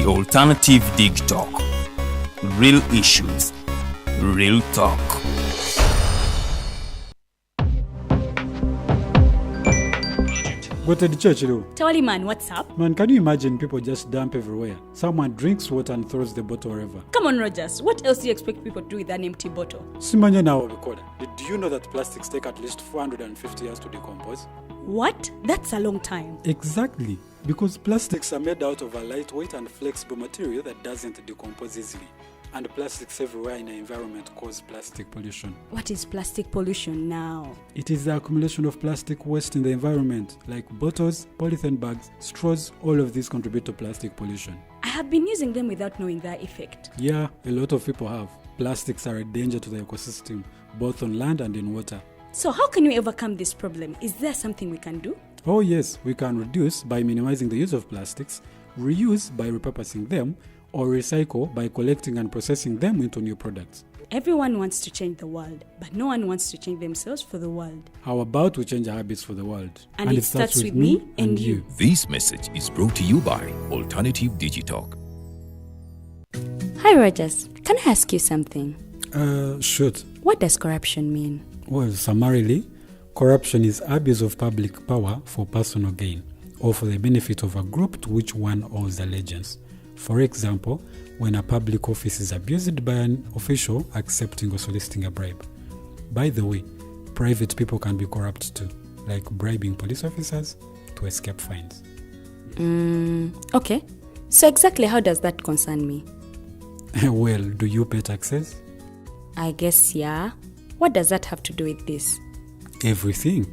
The alternative Digitalk. Real issues, real talk. Go to the church, though. Tawali man, what's up? Man, can you imagine people just dump everywhere? Someone drinks water and throws the bottle wherever. Come on, Rogers. What else do you expect people to do with an empty bottle? Simanya now, recorder. Do you know that plastics take at least 450 years to decompose? What? That's a long time. Exactly. Because plastics are made out of a lightweight and flexible material that doesn't decompose easily. And plastics everywhere in the environment cause plastic pollution. What is plastic pollution now? It is the accumulation of plastic waste in the environment, like bottles, polythene bags, straws. All of these contribute to plastic pollution. I have been using them without knowing their effect. Yeah, a lot of people have. Plastics are a danger to the ecosystem, both on land and in water. So how can we overcome this problem? Is there something we can do? Oh yes, we can reduce by minimizing the use of plastics, reuse by repurposing them, or recycle by collecting and processing them into new products. Everyone wants to change the world, but no one wants to change themselves for the world. How about we change our habits for the world? And it starts with me and you. This message is brought to you by Alternative Digitalk. Hi, Rogers. Can I ask you something? Shoot. What does corruption mean? Well, summarily, corruption is abuse of public power for personal gain or for the benefit of a group to which one owes allegiance. For example, when a public office is abused by an official accepting or soliciting a bribe. By the way, private people can be corrupt too, like bribing police officers to escape fines. Okay. So exactly how does that concern me? Well, do you pay taxes? I guess, yeah. What does that have to do with this? Everything.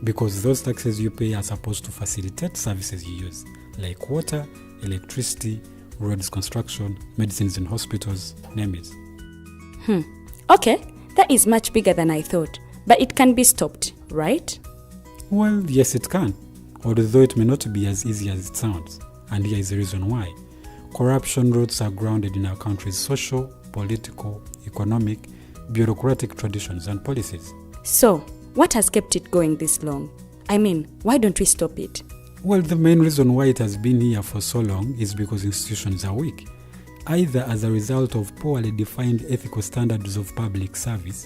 Because those taxes you pay are supposed to facilitate services you use, like water, electricity, roads construction, medicines in hospitals, name it. Okay, that is much bigger than I thought. But it can be stopped, right? Well, yes it can, although it may not be as easy as it sounds. And here is the reason why. Corruption roots are grounded in our country's social, political, economic, bureaucratic traditions and policies. So, what has kept it going this long? I mean, why don't we stop it? Well, the main reason why it has been here for so long is because institutions are weak, either as a result of poorly defined ethical standards of public service,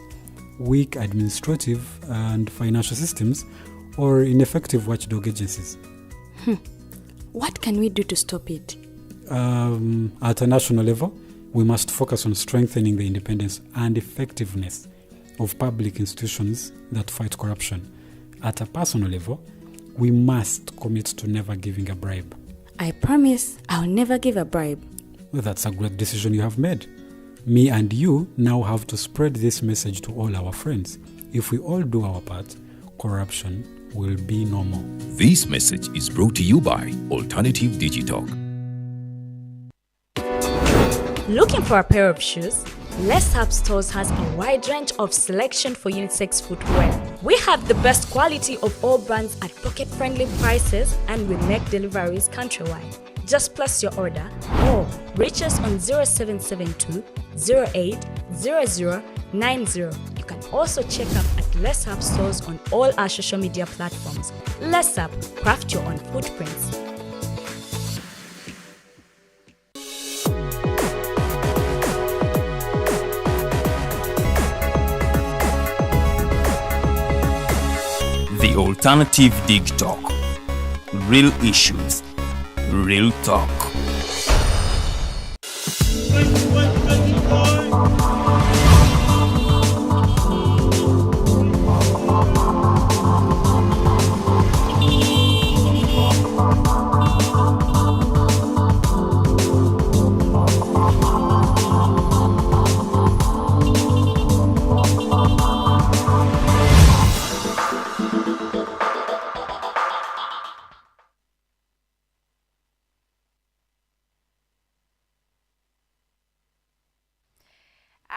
weak administrative and financial systems, or ineffective watchdog agencies. What can we do to stop it? At a national level, we must focus on strengthening the independence and effectiveness of public institutions that fight corruption. At a personal level, we must commit to never giving a bribe. I promise I'll never give a bribe. Well, that's a great decision you have made. Me and you now have to spread this message to all our friends. If we all do our part, corruption will be no more. This message is brought to you by Alternative Digitalk. Looking for a pair of shoes? Less Up Stores has a wide range of selection for unisex footwear. We have the best quality of all brands at pocket-friendly prices, and we make deliveries countrywide. Just place your order or reach us on 0772 08 0090. You can also check up at Less Up Stores on all our social media platforms. Less Up, craft your own footprints. The alternative Digitalk. Real issues, real talk.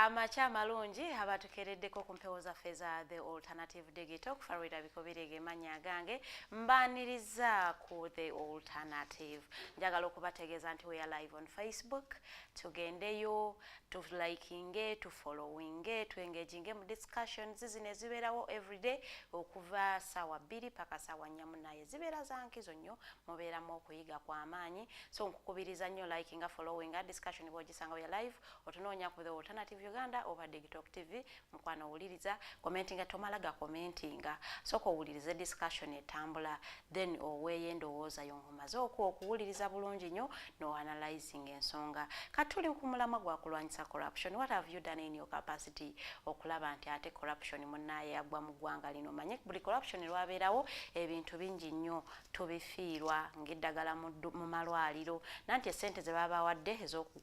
Amacha malungi abatukereddeko ku mpewo zaffe za The Alternative Digitalk Farida bikobirege manya gange mbaniriza ku The Alternative. Njagala okubategeeza nti we are live on Facebook. Tugendeyo, tu likinge, tu followinge, tu engaging mu discussions zine zibeerawo everyday okuva sawa 2 paka sawa 4 naye zibeera zankizo nnyo mubeeramu okuyiga kwa amaanyi. So nkukubiriza nnyo likinga, followinga, discussion bw'ogisanga we are live otunoonya ku The Alternative Uganda over Digitalk TV mukwana owuliriza commentinga tomalaga commentinga soko owulirize discussion etambula then oweeye endowooza yongomaze okuwuliriza bulungi nnyo no analyzing ensonga katuli ku mulamwa gwa kulwanyisa corruption. What have you done in your capacity okulaba nti ate corruption munnaye yagwa mu ggwanga lino? Manye buli corruption lwabeerawo ebintu bingi nnyo tubifiirwa ng'eddagala mu malwaliro nanti esente ze baba wadde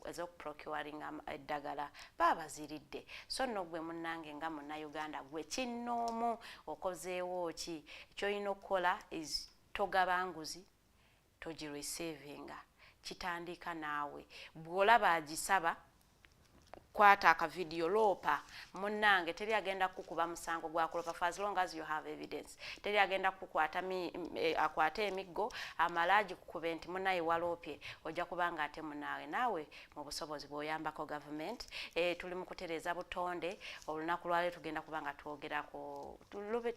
ez'okuprocuring eddagala baba ziridde. So nno gwe munnange nga Munnayuganda gwe kinnoomu okozeewo ki ky'olina okukola is togaba nguzi togirecevinga kitandika naawe bw'olaba agisaba kwata aka video lopa munnange teri agenda kukuba musango gwa kulopa for as long as you have evidence. Teri agenda kukwata akwate emiggo amalaji kukube nti munnaye walopye ojja kubanga ate munnawe naawe mu busobozi bw'oyambako government. Tuli mu kutereza butonde olunaku lwaleero tugenda kubanga twogera ku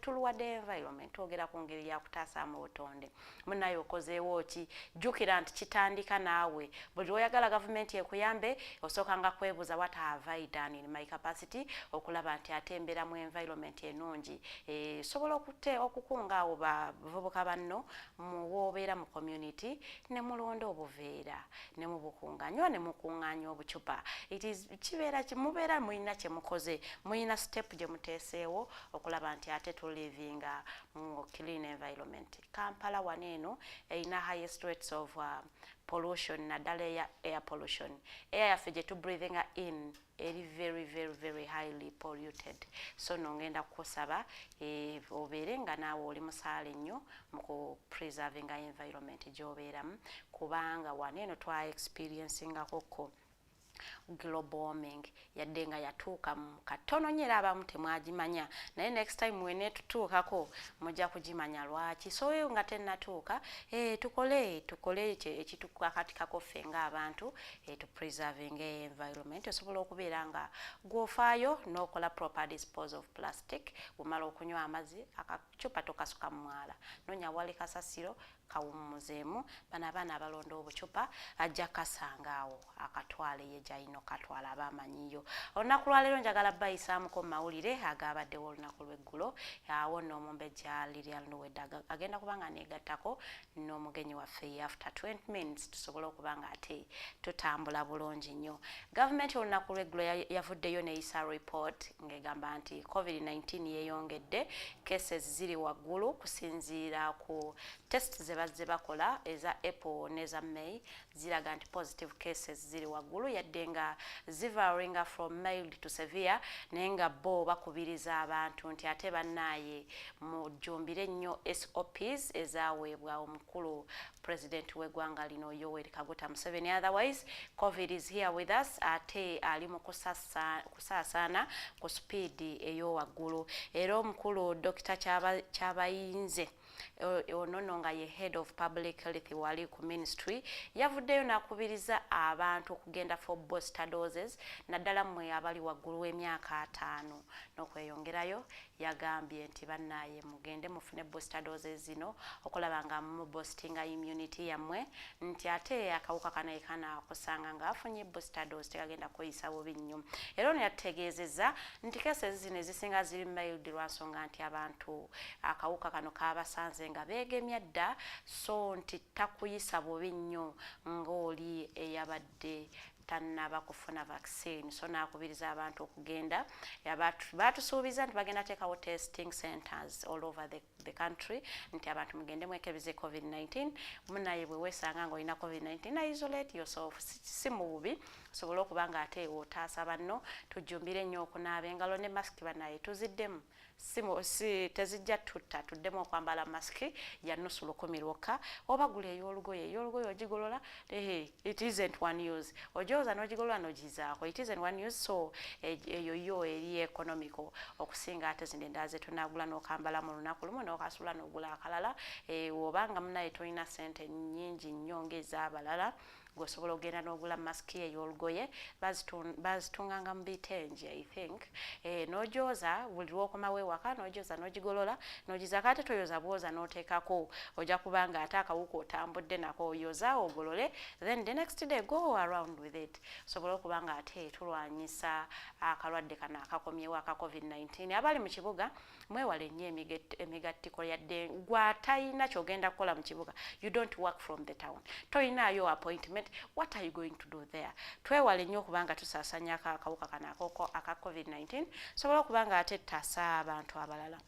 tuluwadde environment twogera ku ngeri ya kutaasa mu butonde. Munnaye okozeewo ki jjukira nti kitandika naawe buli oyagala government ekuyambe osookanga kwebuuza what have I done in my capacity okulaba nti atembera mu environment enungi sobola okukunga abo bavubuka banno muwobeera mu community ne mulonda obuveera ne mubukunganyo ne mukunganya obucupa. It is kibeera mubeera muyina kye mukoze muyina step gye muteeseewo okulaba nti ate tulivinga mu clean environment. Kampala waneeno erina highest rates of pollution naddala air pollution. Air yaffe gye tu breathing in eri very highly polluted. So nongenda kukusaba obeere nga naawe oli musaale nnyo mu preserving environment gy'obeeramu kubanga waneeno twa experiencingako global warming yadde nga yatuuka mu katono nyera abamu temwagimanya naye next time wene tutuukako mujja kugimanya lwaki. So nga tennatuuka tukole ekitukakatikako ffe ng'abantu to preserving environment osobola okubeera nga gwofaayo n'okola proper dispose of plastic. Bw'omala okunywa amazzi akacupa tokasuka mu mwala nonya wali kasasiro kawummuzeemu bano abaana abalonda obucupa ajja kasangaawo akatwale ye gy'alina okatwala abamanyiyo. Olunaku lwaleero njagala bayisaamuko mu mawulire agabaddewo olunaku lw'eggulo awo nno omumbejja Lilian Luwedde agenda kubanga neegattako n'omugenyi waffe after 20 minutes tusobole okubanga ate tutambula bulungi nnyo. Gavumenti olunaku lw'eggulo yavuddeyo neeyisa report ng'egamba nti COVID-19 yeeyongedde, cases ziri waggulu kusinziira ku test ze bazze bakola eza April neza May ziraga nti positive cases ziri waggulu yadde nga zivaringa from mild to severe naye nga bo bakubiriza abantu nti ate bannaaye mujjumbire nnyo SOPs ezaweebwa omukulu president w'eggwanga lino Yoweri Kaguta Museveni. Otherwise COVID is here with us ate ali mu kusaasaana ku speed ey'owaggulu era omukulu Dr. Kyabayinze ono nga ye head of public health wali ku ministry yavuddeyo nakubiriza abantu okugenda for booster doses naddala mmwe abali waggulu w'emyaka 5 n'okweyongerayo. Yagambye nti bannaaye mugende mufune booster doses zino okulaba nga mu boostinga immunity yammwe nti ate akawuka kanaye kusanga nga afunye booster dose tekagenda kweyisa bubi nnyo. Era ono yategeezezza nti cases zino ezisinga ziri mild lwansonga nti abantu akawuka kano kabasanze nga beegemya dda so nti takuyisa bubi nnyo ng'oli eyabadde tannaba kufuna vaccine. So nakubiriza abantu okugenda batusuubiza nti bagenda teekawo testing centers all over the country nti abantu mugende mwekebeze COVID-19 munnaye bwe weesanga ng'olina COVID-19 isolate yourself si mu bubi sobola okuba nga ate otaasa banno. Tujjumbire nnyo okunaaba engalo ne masiki bannaye tuziddemu si tezijja tutta tuddemu okwambala masiki ya nusu 10 lwokka. Oba gula ey'olugoye ogigolola it isn't one use, ojooza n'ogigolola n'ogizaako, it isn't one use. So eyo yo eri economical okusinga ate zino endala ze tunagula n'okambala mu lunaku lumu n'okasula n'ogula akalala. Obanga munaye tolina ssente nnyingi nnyo ng'ez'abalala gosobola ogenda n'ogula masiki ey'olugoye bazitunganga mu bitengi I think. N'ojooza buli lw'okomawo ewaka n'ojooza n'ogigolola n'ogizaako ate toyoza bwoza n'oteekako ojja kubanga ate akawuka otambudde nako oyoza ogolole then the next day go around with it. Sobola okubanga ate tulwanyisa akalwadde kano akakomyewo aka COVID-19. Abali mu kibuga mwewale nnyo emigattiko yadde gw'atalina kyogenda kukola mu kibuga. You don't work from the town, toyinaayo appointment. What are you going to do there? Twewale nnyo okubanga tusaasanya akawuka kano aka COVID-19 sobola okubanga ate tasa abantu abalala.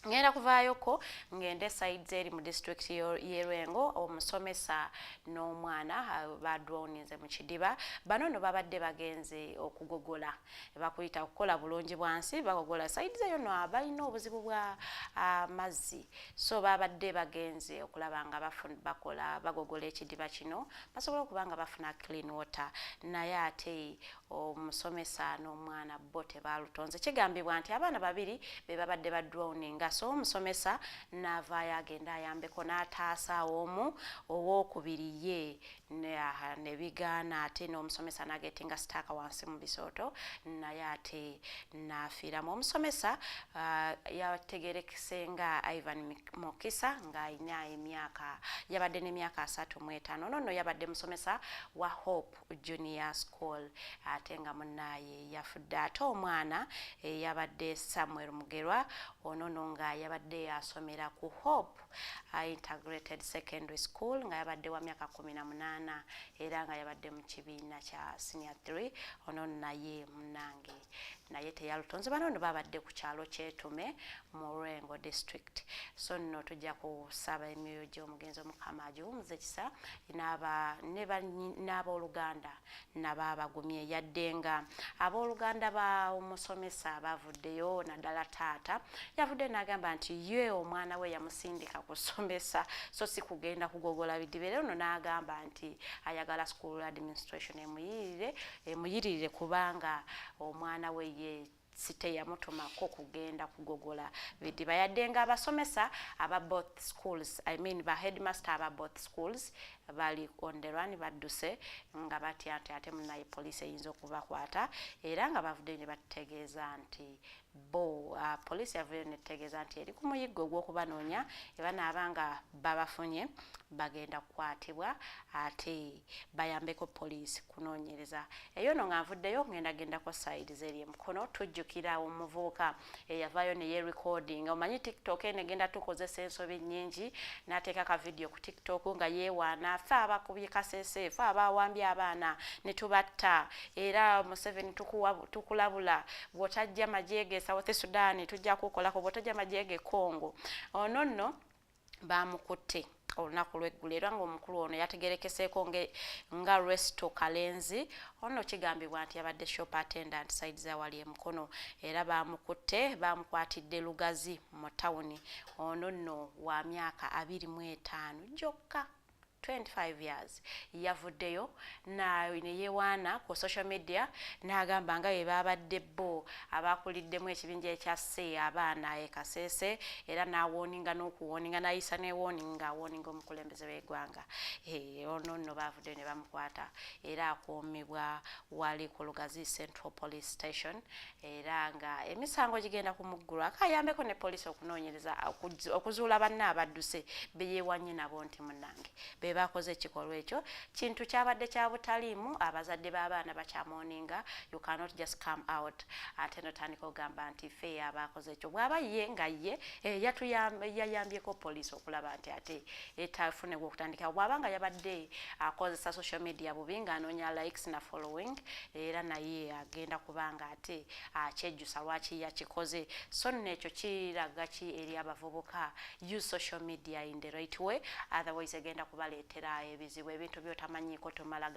Ngenda kuvaayoko ngende sides eri mu district y'Erengo omusomesa n'omwana badwonize mu kidiba. Bano no babadde bagenze okugogola bakuyita okukola bulungi bwansi bagogola sides eyo no abalina obuzibu bwa mazzi. So babadde bagenze okulaba nga bagogola ekidiba kino basobola okubanga bafuna clean water. Naye ate omusomesa n'omwana bo tebalutonze. Kigambibwa nti abaana babiri be babadde badwoninga. So omusomesa n'avaayo agenda ayambeko n'ataasa owokubiri ye ne bigaana ate n'omusomesa n'agetinga sitaaka wansi mu bisooto naye ate n'afiiramu. Omusomesa yategerekese nga Ivan Mokisa ng'ayina yabadde n'emyaka 35. Nonno yabadde musomesa wa Hope Junior School ate nga munnaye yafudde. Ate omwana yabadde Samuel Mugerwa ono nga yabadde asomera ku Hope Integrated Secondary School nga yabadde wa myaka 18 era nga yabadde mu kibiina kya Senior 3. Ono naye munange naye teyalutonze. Bano babadde ku kyalo kyetume mu Rengo district. So nno tujja kusaba emyoyo gy'omugenzi Omukama agiwumuze kisa n'abooluganda nababagumye yadde nga abooluganda ba omusomesa bavuddeyo naddala taata yavudde n'agamba nti ye omwana we yamusindika kusomesa so si kugenda kugogola bidiba. Era ono n'agamba nti ayagala school administration emuyiririre kubanga omwana we ye site yamutumako kugenda kugogola bidiba. Yadde nga abasomesa aba both schools ba headmaster aba both schools bali on the run badduse nga batya ate munaye police eyinza okubakwata era nga bavudde ne bategeeza nti police yavudde ne tegeeza nti eri ku muyiggo ogw'okubanoonya ebanaabanga babafunye bagenda kukwatibwa ate bayambeko police kunoonyereza. Eyo no nga nvuddeyo ngendagendako sides eri emukono. Tujjukira omuvubuka eyavaayo ne yerecording. Omanyi TikTok enegenda tukozesa ensobi nnyingi n'ateeka ka video ku TikTok nga yeewaana ffe abakubye kasese ffe abawambye abaana ne tubatta era Museveni tukulabula bw'otajja majeege South Sudan tujja kukolako bw'otajja majeege Congo. Ono nno bamukutte olunaku lw'eggulu era ng'omukulu ono yategerekeseeko nga Resto Kalenzi. Ono kigambibwa nti yabadde shop attendant sides awali emukono era bamukutte bamukwatidde Lugazi mu tawuni. Ono nno wa myaka 25 gyokka 25 years yavuddeyo na yeewaana ku social media n'agamba nga bwe babadde bo abakuliddemu ekibinja ekyasse abaana Kasese era n'awooninga n'okuwooninga n'ayisa n'ewooninga awooninga omukulembeze w'eggwanga. Ono nno bavuddeyo ne bamukwata era akuumibwa wali ku Lugazi Central Police Station era nga emisango gigenda kumuggulwa akayambeko ne police okunoonyereza okuzuula banna abadduse beyeewanye nabo nti munnange bakoze ekikolwa ekyo kintu kyabadde kya butaliimu. Abazadde b'abaana bakyamoninga you cannot just come out ate notandika ogamba nti ffe abakoze ekyo bw'aba ye nga ye yayambyeko police okulaba nti ate etafune gw'okutandika bw'aba nga yabadde akozesa social media bubi ng'anoonya likes na following era naye agenda kubanga ate akyejjusa lwaki yakikoze. So nno ekyo kiraga ki eri abavubuka use social media in the right way otherwise egenda kubaleeta bikuleetera ebizibu ebintu byotamanyiiko tomala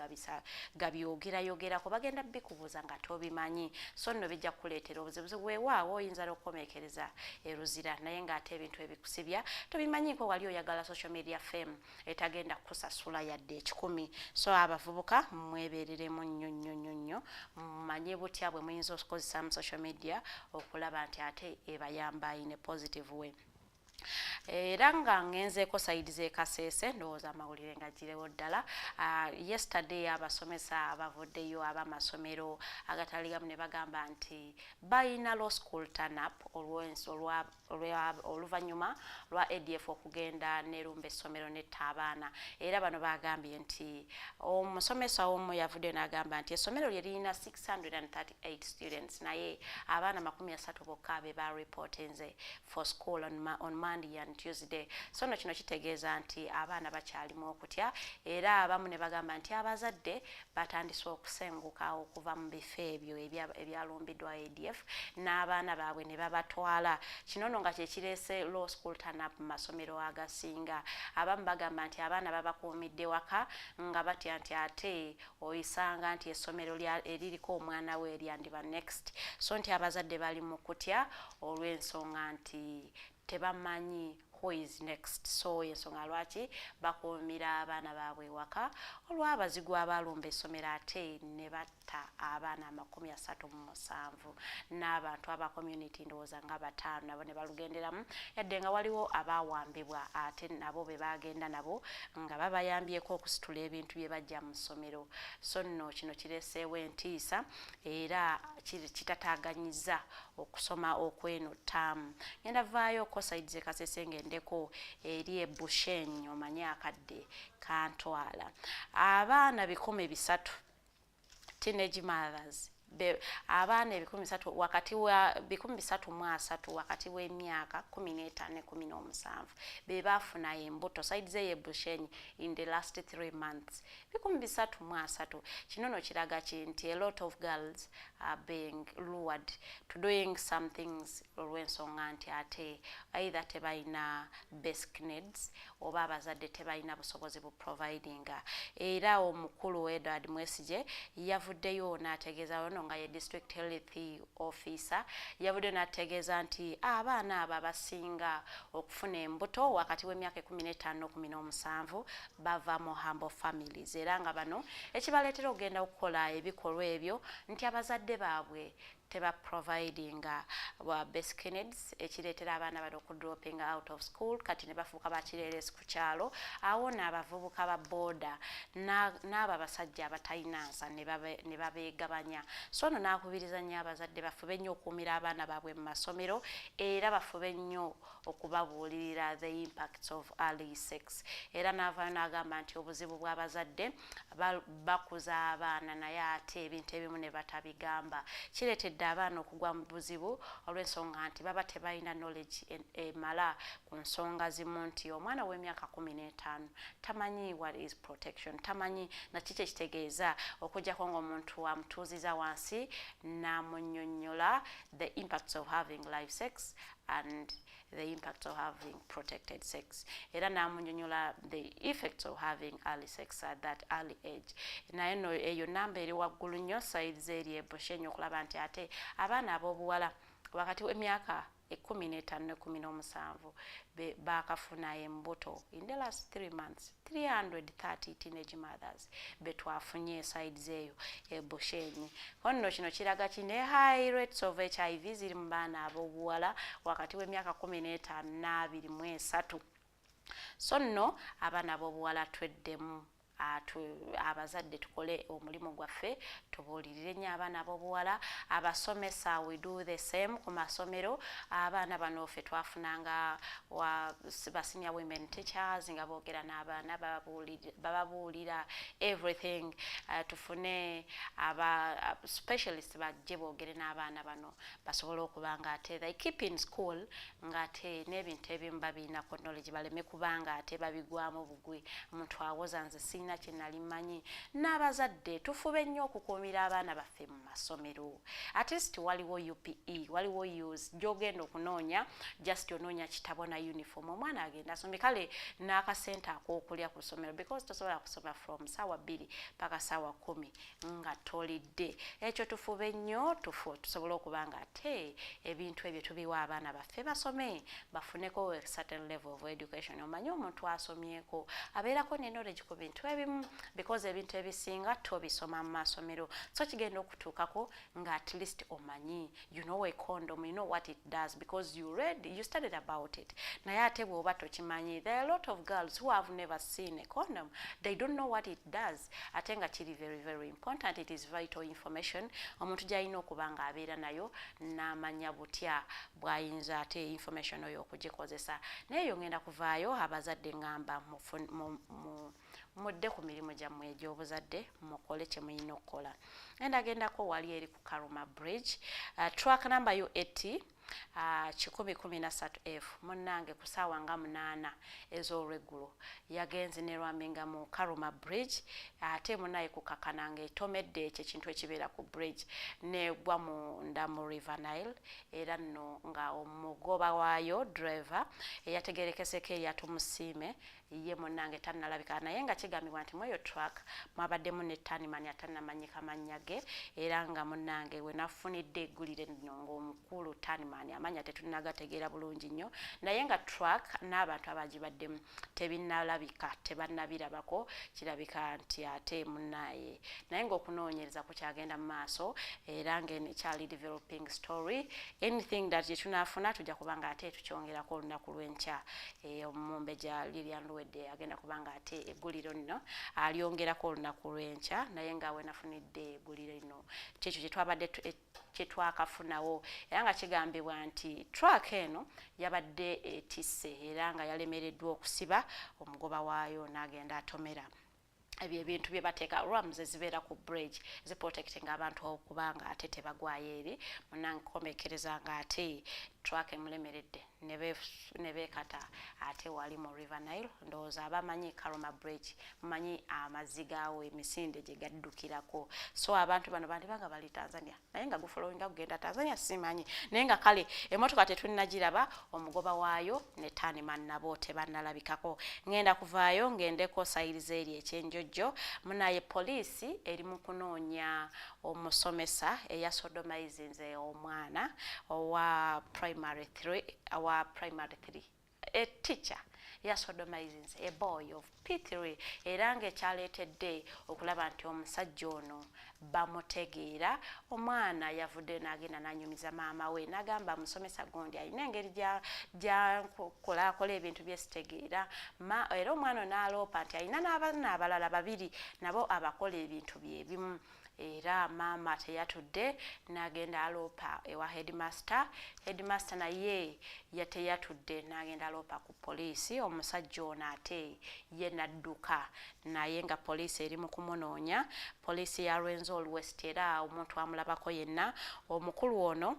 gabyogerayogerako bagenda bikubuuza nga tobimanyi so nno bijja kuleetera obuzibu weewaawo oyinza n'okukomekereza eruzira naye ng'ate ebintu ebikusibya tobimanyiiko wali oyagala social media fame etagenda kusasula yadde 10 so abavubuka mwebereremu nnyo mumanye butya bwe muyinza okukozesa mu social media okulaba nti ate ebayamba in a positive way. Era nga ngenzeeko sayidi z'ekasese ndowooza amawulire nga girewo ddala yesterday abasomesa abavuddeyo ab'amasomero agatali gamu ne bagamba nti balina law school turn up oluvannyuma lwa ADF okugenda nerumba essomero netta abaana era bano bagambye nti omusomesa omu yavuddeyo n'agamba nti essomero lye lirina 638 students naye abaana 30 bokka be bareportinze for school on Monday and Tuesday. So no kino kitegeeza nti abaana bakyalimu okutya era abamu ne bagamba nti abazadde batandise okusenguka okuva mu bifo ebyo ebyalumbiddwa ADF n'abaana baabwe ne babatwala kino nga kyekireese law school turn up mu masomero agasinga abamu bagamba nti abaana babakuumidde waka nga batya nti ate oyisanga nti essomero eririko omwana we eryandiba next so nti abazadde bali mu kutya olw'ensonga nti tebamanyi who is next so ensonga lwaki bakuumira abaana baabwe waka olw'abazigu abalumba essomero ate ne batta abaana 37 n'abantu aba community ndowooza nga 5 nabo ne balugenderamu yadde nga waliwo abawambibwa ate nabo be bagenda nabo nga babayambyeko okusitula ebintu bye bajja mu ssomero so nno kino kireeseewo entiisa era kitataganyiza okusoma okweno ttaamu ngenda vaayo ko sayidi z'ekasese ngendeko eri ebushenyi omanye akadde kantwala abaana 300 teenage mothers abaana 300 wakati wa 303 wakati w'emyaka 15 ne 17 be bafuna embuto sayidi z'ebushenyi in the last 3 months 303 kino no kiraga kinti a lot of girls are being lured to doing some things olw'ensonga nti ate either tebalina basic needs oba abazadde tebalina busobozi bu providing era omukulu Edward Mwesije yavuddeyo n'ategeeza nga ye district health officer yavudde n'ategeeza nti abaana abo abasinga okufuna embuto wakati w'emyaka 15-17 bava mu humble families era nga bano ekibaleetera okugenda okukola ebikolwa ebyo nti abazadde baabwe teba providing basic needs ekireetera abaana bano dropping out of school kati ne bafuuka bakireeresi ku kyalo awo n'abavubuka ba boda n'abo abasajja abatalina nsa ne babeegabanya so no n'akubiriza nnyo abazadde bafube nnyo okuumira abaana baabwe mu masomero era bafube nnyo okubabuulirira the impacts of early sex era n'avaayo n'agamba nti obuzibu bw'abazadde bakuza abaana naye ate ebintu ebimu ne batabigamba kireetedde abaana okugwa mu buzibu olw'ensonga nti baba tebalina knowledge emala ku nsonga zimu nti omwana w'emyaka 15 tamanyi what is protection tamanyi nakiki ekitegeeza okujjako ng'omuntu amutuuziza wansi n'amunnyonnyola the impacts of having live sex and the impact of having protected sex era n'amunnyonnyola the effects of having early sex at that early age naye no eyo namba eri waggulu nnyo sides eri ebushenyi okulaba nti ate abaana ab'obuwala wakati w'emyaka 15-17 bakafuna embuto in the last 3 months 330 teenage mothers betwafunye sides eyo ebushenyi konno kino kiraga kine high rates of HIV ziri mu baana ab'obuwala wakati w'emyaka 15-23 so nno abaana ab'obuwala tweddemu abazadde tukole omulimu gwaffe tubuulirire nnyo abaana ab'obuwala abasomesa we do the same ku masomero abaana bano ffe twafunanga ba senior women teachers nga boogera n'abaana bababuulira everything tufune aba specialist bajje boogere n'abaana bano basobole okuba nga ate they keep in school ng'ate n'ebintu ebimu babiinako knowledge baleme kubanga ate babigwamu bugwi omuntu awoza nze sina kye nali mmanyi. N'abazadde tufube nnyo okukuumira abaana baffe mu masomero. At least waliwo UPE, waliwo use gy'ogenda okunoonya, just onoonya kitabo na uniform. Omwana agenda asome kale n'akasente ak'okulya ku ssomero because tosobola kusoma from ssaawa 2 paka ssaawa 10 nga tolidde. Ekyo tufube nnyo tusobole okuba nga ate ebintu ebyo tubiwa abaana baffe basome bafuneko a certain level of education. Omanyi omuntu asomyeko abeerako ne knowledge ku bintu ebimu because ebintu ebisinga tobisoma mu masomero. So kigenda okutuukako nga at least omanyi, you know a condom, you know what it does because you studied about it. Naye ate bw'oba tokimanyi, there are a lot of girls who have never seen a condom. They don't know what it does. Ate nga kiri very, very important. It is vital information. Omuntu gy'alina okuba nga abeera nayo n'amanya butya bw'ayinza ate information oyo okugikozesa. Naye yo ngenda kuvaayo abazadde ngamba mudde ku mirimu gyammwe egy'obuzadde mukole kye muyina okukola. Endagendako wali eri ku Karuma Bridge, track number yo 80 113F munnange ku ssaawa nga 8 ez'olweggulo yagenze ne lwaminga mu Karuma Bridge ate munnaye ku kakananga etomedde ekyo ekintu ekibeera ku bridge negwa munda mu River Nile era nno nga omugoba waayo driver eyategerekeseko eyatumusiime ye munnange tannalabika naye nga kigambibwa nti mweyo truck mwabaddemu ne tanimani atannamanyika mannya ge era nga munnange we nafunidde eggulire nno ng'omukulu tanimani amanya tetunagategeera bulungi nnyo naye nga truck n'abantu abagibaddemu tebinnalabika tebannabirabako kirabika nti ate munnaye naye ng'okunoonyereza kukyagenda mu maaso era ng'ekyali developing story anything that gyetunaafuna tujja kubanga ate tukyongerako olunaku lw'enkya omumbe gya Lilian Luwedde agenda kubanga ate egguliro nno alyongerako olunaku lw'enkya naye nga we nafunidde egguliro lino kyekyo kyetwabadde kyetwakafunawo era nga kigambibwa nti truck eno yabadde etisse era nga yalemereddwa okusiba omugoba waayo n'agenda atomera ebyo ebintu bye bateeka rams ezibeera ku bridge ziprotecting abantu okubanga ate tebagwayo eri munnange komekereza nga ate truck emulemeredde ne beekata ate wali mu River Nile ndowooza abamanyi Karuma Bridge mumanyi amazigaawo emisinde gye gaddukirako so abantu bano bandibanga bali Tanzania naye nga gufolowinga kugenda Tanzania simanyi naye nga kale emotoka tetunnagiraba omugoba waayo ne tanimani nabo tebannalabikako ngenda kuvaayo ngendeko sayiriza eri ekyenjojjo munaye poliisi eri mu kunoonya omusomesa eyasodomizinze omwana owa primary 3 a teacher yasodomizing a boy of P3 era ng'ekyaleetedde okulaba nti omusajja ono bamutegeera omwana yavudde n'agenda n'anyumiza maama we n'agamba musomesa gundi alina engeri gy'akola ebintu byesitegeera era omwana n'aloopa nti alina n'abaana abalala 2 nabo abakola ebintu bye bimu era maama teyatudde n'agenda aloopa ewa headmaster naye yateyatudde n'agenda aloopa ku poliisi omusajja ono ate ye n'adduka naye nga poliisi eri mu kumunoonya poliisi ya Rwenzori West era omuntu amulabako yenna omukulu ono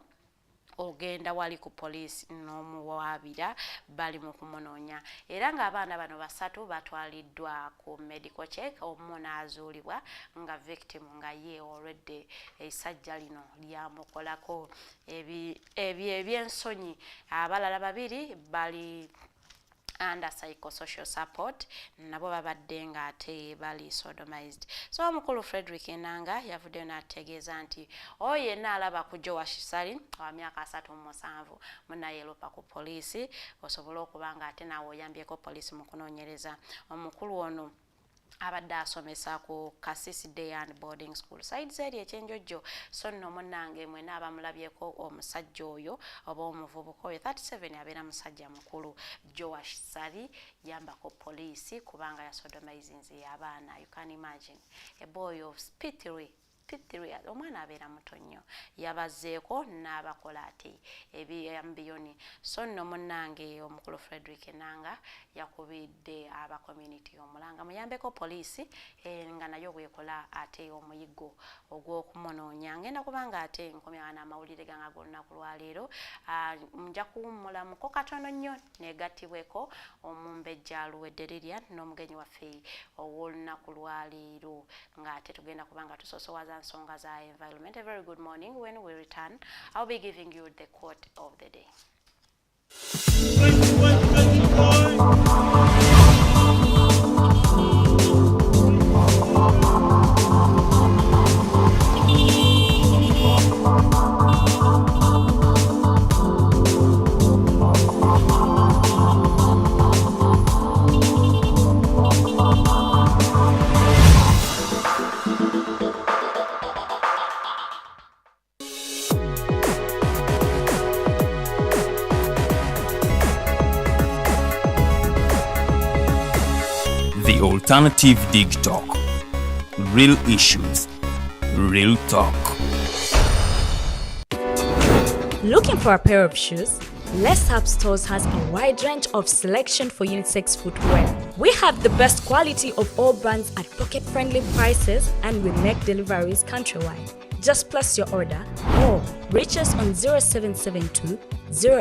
ogenda wali ku poliisi n'omuwaabira bali mu kumunoonya era ng'abaana bano 3 batwaliddwa ku medical check omu n'azuulibwa nga victim nga ye already essajja lino lyamukolako ebyensonyi abalala 2 bali under psychosocial support nabo babadde nga ate bali sodomized so omukulu Frederick Enanga yavudde n'ategeeza nti yenna alaba ku Jowa Shisali wa myaka 37 munaye lopa ku poliisi osobola okuba nga ate naawe oyambyeko poliisi mu kunoonyereza omukulu ono abadde asomesa ku Kasisi Day and Boarding School side eri ekyenjojjo so nno munnange mwena abamulabyeko omusajja oyo oba omuvubuka oyo 37 abeera musajja mukulu Jowa Shisali yambako poliisi kubanga yasodomizinze abaana you can imagine a boy of P3 53 years omwana abeera muto nnyo yabazeeko n'abakola ati ebyambiyoni so nno munnange omukulu Frederick Nanga yakubidde aba community omulanga muyambeko poliisi nga nayo bwekola ate omuyiggo ogw'okumunoonya ngenda kubanga ate nkomya n'amawulire ganga g'olunaku lwaleero nja kuwummula muko katono nnyo negattibweko omumbejja aluwedde Lilian n'omugenyi waffe ow'olunaku lwaleero ng'ate tugenda kubanga tusosowaza nsonga za environment. A very good morning. When we return, I'll be giving you the quote of the day. The Alternative Digitalk. Real issues, real talk. Looking for a pair of shoes? Les Hub Stores has a wide range of selection for unisex footwear. We have the best quality of all brands at pocket-friendly prices, and we make deliveries countrywide. Just place your order or reach us on 0772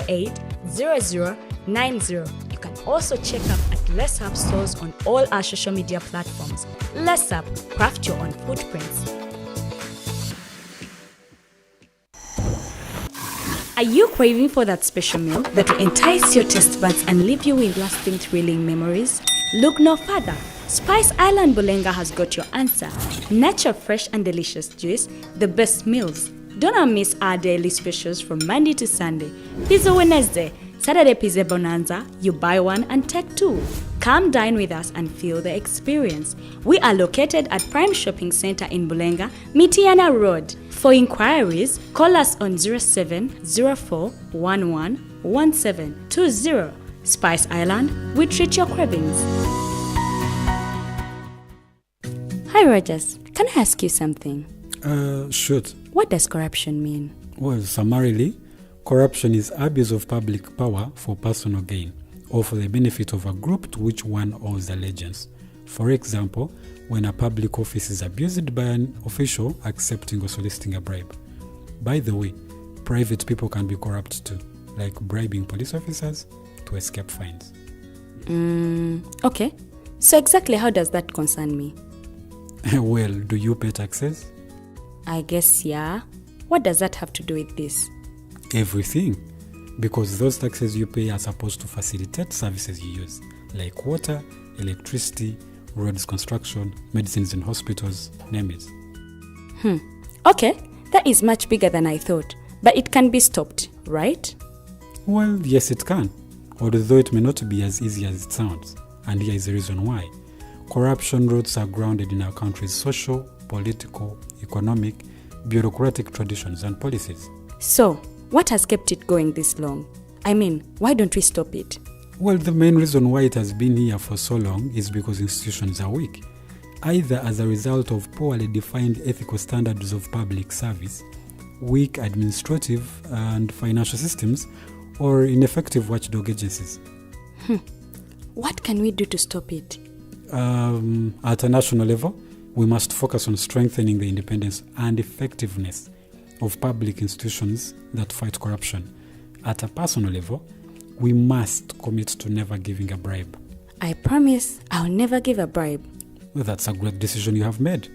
08 0090. You can also check up at Les Hub Stores on all our social media platforms. Les Hub, craft your own footprints. Are you craving for that special meal that will entice your taste buds and leave you with lasting thrilling memories? Look no further. Spice Island Bulenga has got your answer. Natural, fresh and delicious juice, the best meals. Don't miss our daily specials from Monday to Sunday. Pizza Wednesday, Saturday Pizza Bonanza, you buy one and take two. Come dine with us and feel the experience. We are located at Prime Shopping Center in Bulenga, Mitiana Road. For inquiries, call us on 0704 11 1720. Spice Island, we treat your cravings. Hi Rogers, can I ask you something? Shoot. What does corruption mean? Well, summarily, corruption is abuse of public power for personal gain or for the benefit of a group to which one owes allegiance. For example, when a public office is abused by an official accepting or soliciting a bribe. By the way, private people can be corrupt too, like bribing police officers to escape fines. Okay. So exactly how does that concern me? Well, do you pay taxes? I guess, yeah. What does that have to do with this? Everything. Because those taxes you pay are supposed to facilitate services you use, like water, electricity, roads construction, medicines in hospitals, name it. Okay, that is much bigger than I thought. But it can be stopped, right? Well, yes it can, although it may not be as easy as it sounds. And here is the reason why. Corruption roots are grounded in our country's social, political, economic, bureaucratic traditions and policies. So, what has kept it going this long? I mean, why don't we stop it? Well, the main reason why it has been here for so long is because institutions are weak, either as a result of poorly defined ethical standards of public service, weak administrative and financial systems, or ineffective watchdog agencies. What can we do to stop it? At a national level, we must focus on strengthening the independence and effectiveness of public institutions that fight corruption. At a personal level, we must commit to never giving a bribe. I promise I'll never give a bribe. Well, that's a great decision you have made.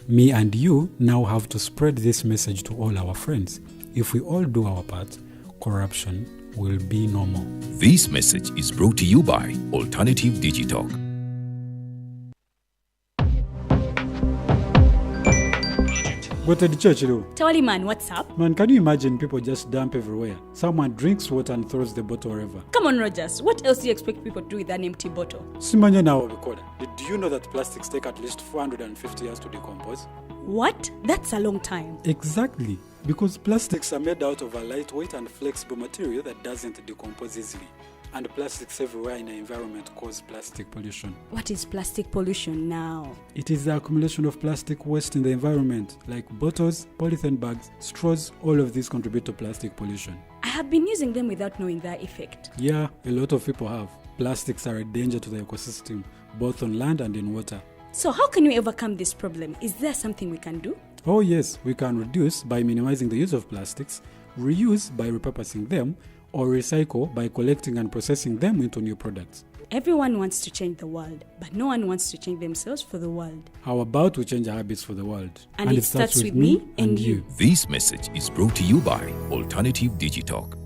Me and you now have to spread this message to all our friends. If we all do our part, corruption will be no more. This message is brought to you by Alternative Digitalk. Go to the church, though. Tawali man, what's up? Man, can you imagine people just dump everywhere? Someone drinks water and throws the bottle wherever. Come on, Rogers. What else do you expect people to do with an empty bottle? Simanya now, did you know that plastics take at least 450 years to decompose? What? That's a long time. Exactly. Because plastics are made out of a lightweight and flexible material that doesn't decompose easily. And plastics everywhere in the environment cause plastic pollution. What is plastic pollution now? It is the accumulation of plastic waste in the environment, like bottles, polythene bags, straws. All of these contribute to plastic pollution. I have been using them without knowing their effect. Yeah, a lot of people have. Plastics are a danger to the ecosystem, both on land and in water. So how can we overcome this problem? Is there something we can do? Oh yes, we can reduce by minimizing the use of plastics, reuse by repurposing them, or recycle by collecting and processing them into new products. Everyone wants to change the world, but no one wants to change themselves for the world. How about we change our habits for the world? And it starts with me and you. This message is brought to you by Alternative Digitalk.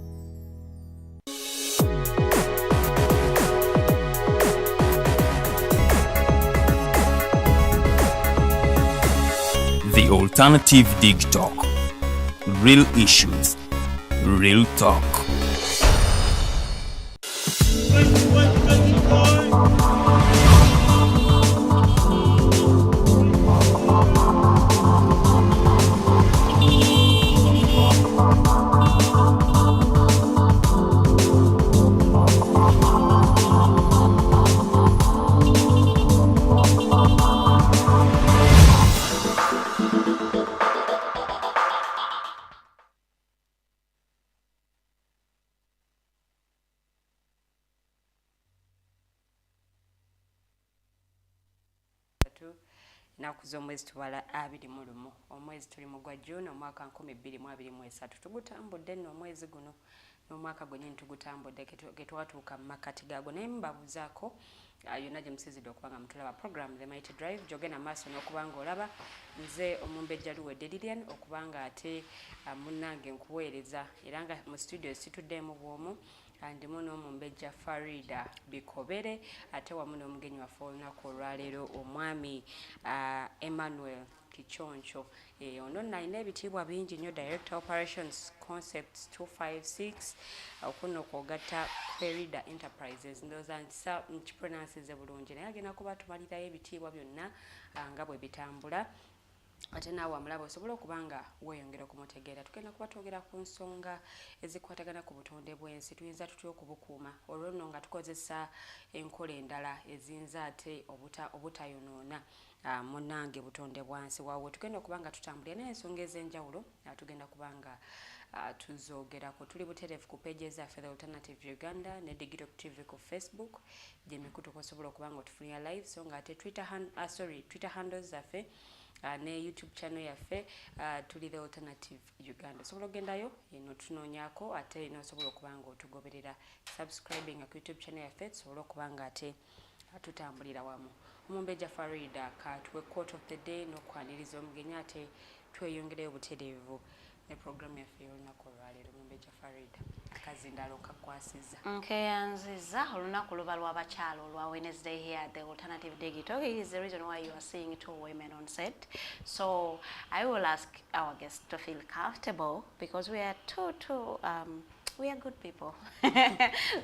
The Alternative Digitalk. Real issues, real talk. Ennaku z'omwezi tubala 21 omwezi tuli mu gwa June omwaka 2023 tugutambudde nno omwezi guno n'omwaka gwennyini tugutambudde ge twatuuka mu makkati gaago naye mbabuzaako yonna gye musizidde okubanga mutulaba program The Mighty Drive gyogenda maaso n'okubanga olaba nze omumbejja Luwedde Lilian okubanga ate munnange nkuweereza era nga mu studio situddeemu bwomu andimu n'omumbejja Farida Bikobere ate wamu n'omugenyi waffe olunaku olwaleero omwami Emmanuel Kiconco ono nalina ebitiibwa bingi nnyo Director Operations Concepts 256 okuno kwogatta Querida Enterprises ndowooza ntisa nkipronansize bulungi naye agenda kuba tumalirayo ebitiibwa byonna nga bwe bitambula ate naawe amulaba osobola okubanga weeyongera okumutegeera tugenda kuba twogera ku nsonga ezikwatagana ku butonde bw'ensi tuyinza tutya okubukuuma olwo nno nga tukozesa enkola endala eziyinza ate obutayonoona munnange butonde bwansi waabwe tugenda okubanga tutambulira n'ensonga ez'enjawulo tugenda kubanga tuzoogerako tuli butereevu ku pages zaffe The Alternative Uganda ne Digitalk TV ku Facebook gy'emikutu kosobola okubanga otufunira live so nga ate Twitter handles zaffe ne YouTube channel yaffe tuli The Alternative Uganda sobola ogendayo eno tunoonyako ate eno osobola okubanga otugoberera subscribing ku YouTube channel yaffe sobola okubanga ate tutambulira wamu omumbejja Farida katuwe quote of the day n'okwaniriza omugenyi ate tweyongereyo butereevu ne program yaffe y'olunaku olwaleero omumbejja Farida akazindalo kakwasiza nkeyanziza olunaku luba lw'abakyala olwa Wednesday here at the Alternative Digitalk. It is the reason why you are seeing 2 women on set. So I will ask our guests to feel comfortable because we are we are good people.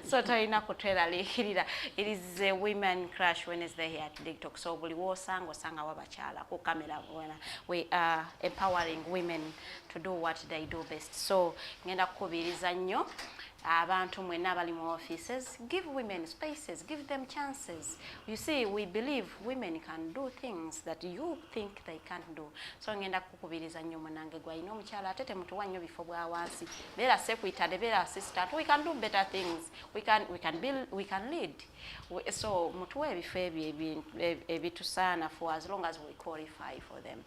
So toyina kutweraliikirira. It is a women crash Wednesday here at Digitalk. So buli wosanga osanga wabakyala ku kamera we are empowering women to do what they do best. So ngenda kukubiriza nnyo abantu mwenna abali mu offices, give women spaces, give them chances. You see, we believe women can do things that you think they can't do. So ngenda kukubiriza nnyo munange gwalina omukyala ate temutuwa nnyo bifo bwa wansi. Beera secretary, beera assistant. We can do better things. We can lead. So mutuwe ebifo ebitusaana for as long as we qualify for them.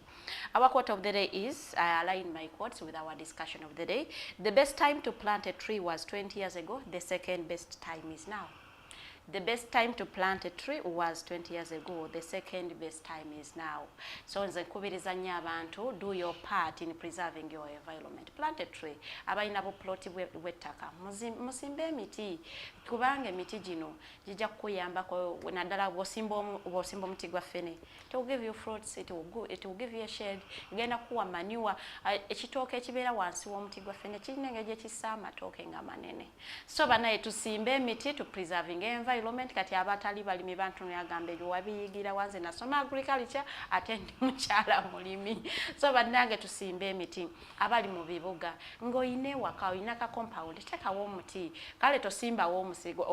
Our quote of the day is, I align my quotes with our discussion of the day. The best time to plant a tree was 20 years ago. The second best time is now. The best time to plant a tree was 20 years ago. The second best time is now. So nze nkubiriza nnyo abantu, do your part in preserving your environment. Plant a tree. Abalina buploti bw'ettaka. Musimbe emiti. Kubanga emiti gino gijja kukuyambako naddala bw'osimba omuti gwa ffene. It will give you fruits, it will give you a shade. Genda kuwa manure. Ekitooke ekibeera wansi w'omuti gwa ffene kirina engeri gye kissa amatooke nga manene. So banaye tusimbe emiti to preserving environment. environment kati abatali balimi bantu yagamba ebyo wabiyigira wanze nasoma agriculture ate ndi mukyala mulimi so bannange tusimbe emiti abali mu bibuga ng'oyine waka oyina ka compound tekawo omuti kale tosimbawo omusigo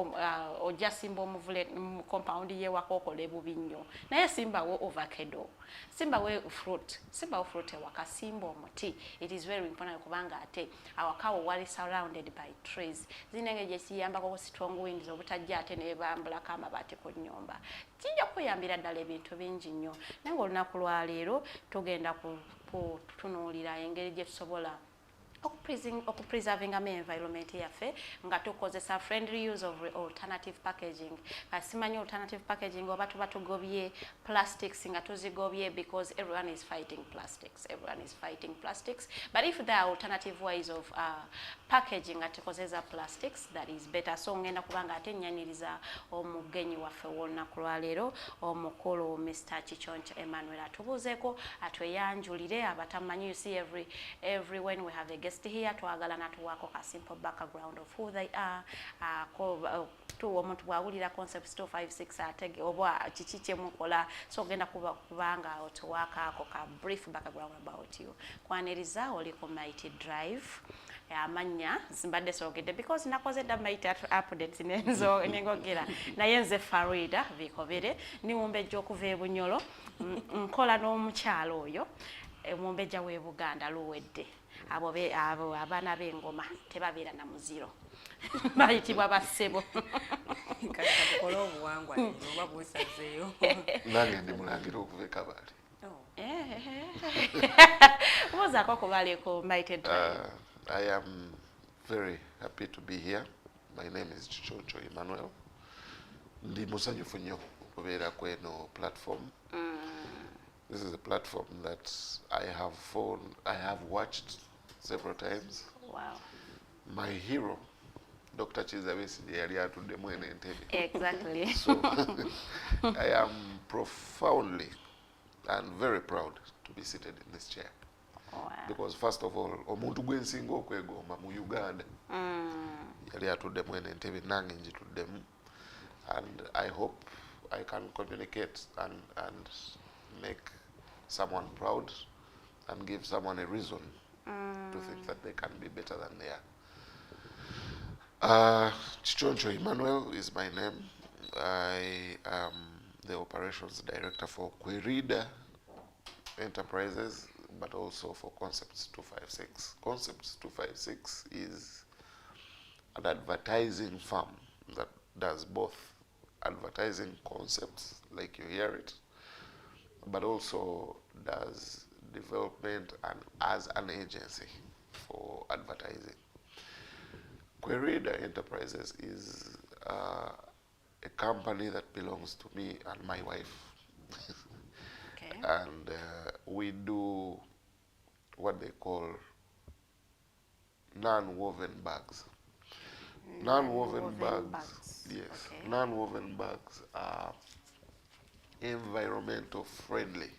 ojja simba omuvule mu compound ye waka okole bubi nnyo naye simbawo ovacado simbawo fruit ewaka simba omuti. It is very important kubanga ate awakawo wali surrounded by trees zinenge gye kiyambako strong winds obutajja ate ne bambulako amabaati ku nnyumba kijja kuyambira ddala ebintu bingi nnyo naye olunaku lwa leero tugenda kutunuulira engeri gye tusobola okupreserving environment yaffe nga tukozesa friendly use of alternative packaging. Kasimanyi alternative packaging oba tuba tugobye plastics nga tuzigobye because everyone is fighting plastics. But if there are alternative ways of packaging nga tukozesa plastics, that is better. So ngenda kubanga ate nyaniriza omugenyi waffe w'olunaku lwa leero omukulu Mr. Kiconco Emmanuel atubuzeeko atweyanjulire abatamanyi. You see every when we have a guest here twagala natuwako ka simple background of who they are tu omuntu bwawulira concepts 256 atege oba kiki kyemukola so genda kubanga otuwakaako ka brief background about you. Kwaniriza oli ku Mighty Drive amanya zimbadde sogedde because nakoze da Mighty updates nengogera naye nze Farida Vikobere niwumbejja okuva e Bunyolo nkola n'omukyalo oyo mumbejja w'e Buganda luwedde abo abaana b'engoma tebabeera na muziro bayitibwa bassebo katukola obuwangwa oba bwesazeeyo nange ndi mulangira okuva e Kabale obuuzaako kubaleko Mighty Drive. I am very happy to be here. My name is Kiconco Emmanuel. Ndi musanyufu nnyo okubeera kweno platform. This is a platform that I have watched several times. Wow. My hero, Dr. Chizabesi, yali atudde mwene Entebbe. Exactly. So I am profoundly and very proud to be seated in this chair. Wow. Because first of all, omuntu gwensinga okwegomba mu Uganda yali atudde mwene Entebbe nange njituddemu, and I hope I can communicate and make someone proud and give someone a reason to think that they can be better than they are. Kiconco Emmanuel is my name. I am the operations director for Querida Enterprises, but also for Concepts 256. Concepts 256 is an advertising firm that does both advertising concepts, like you hear it, but also does development and as an agency for advertising. Querida Enterprises is a company that belongs to me and my wife. Okay. And we do what they call non-woven bags. Non-woven bags, yes. Okay. Non-woven bags are environmental friendly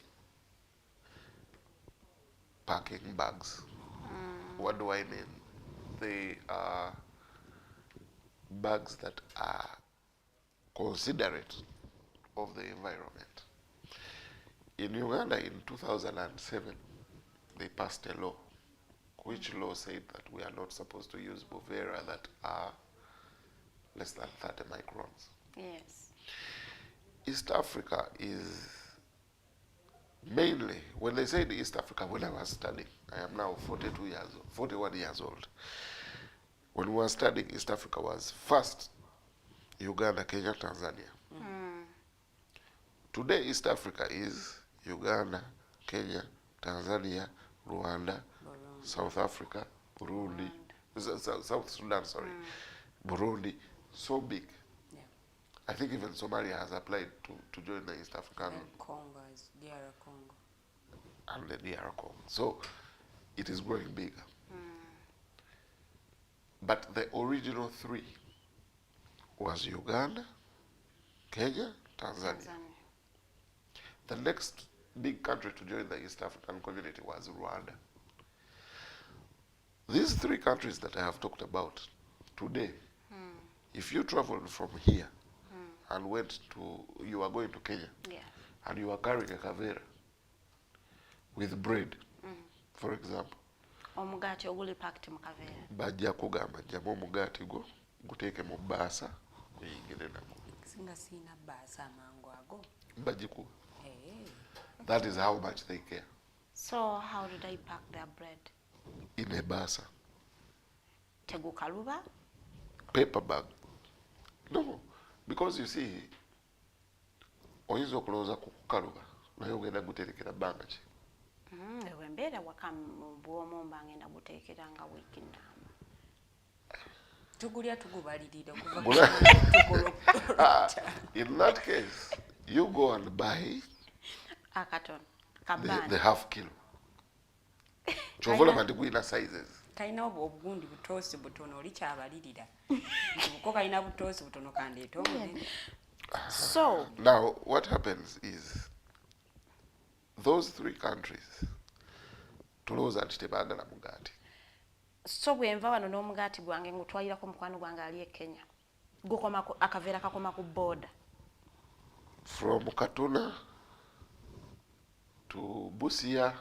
packing bags. What do I mean? They are bags that are considerate of the environment. In Uganda in 2007, they passed a law, which law said that we are not supposed to use Kavera that are less than 30 microns. Yes. East Africa is mainly, when they say East Africa, when I was studying, I am now 41 years old. When we were studying, East Africa was first Uganda, Kenya, Tanzania. Today, East Africa is Uganda, Kenya, Tanzania, Rwanda, South Africa, Burundi, South Sudan, sorry, Burundi, so big. Yeah. I think even Somalia has applied to join the East African And Congo is DR Congo. and the DR Congo. So it is growing bigger. But the original three was Uganda, Kenya, Tanzania. The next big country to join the East African community was Rwanda. These three countries that I have talked about today, if you travel from here and you are going to Kenya, Yeah. and you are carrying a kavera with bread, for example, Omugati oguli packed mu kaveera. bajja kugamba jjamu omugaati gwo guteeke mu bbaasa oyingire nagwo. Singa siina bbaasa amangu ago. Bajikuwa. Eh. That is how much they care. So how do they pack their bread? In a basa. Tegukaluba? Paper bag. No, because you see, oyinza okulowooza ku kukaluba naye ogenda guterekera bbanga ki? Ewe mbeera waka mu bwomu mba ngenda guteekera nga wiiki nnamba. Tugulya tugubalirira In that case, you go and buy Akaton. Kabani. the half kilo. Chovola mandigwina sizes. Kalina obugundi butoosi butono oli kyabalirira. Buko kalina butoosi butono kandeeta omunene. So Now, what happens is, those three countries, tulowooza nti tebaagala mugaati. so bwenva wano n'omugaati gwange ngutwalirako mukwano gwange ali e Kenya. Gukoma akaveera kakoma ku border. From Katuna to Busia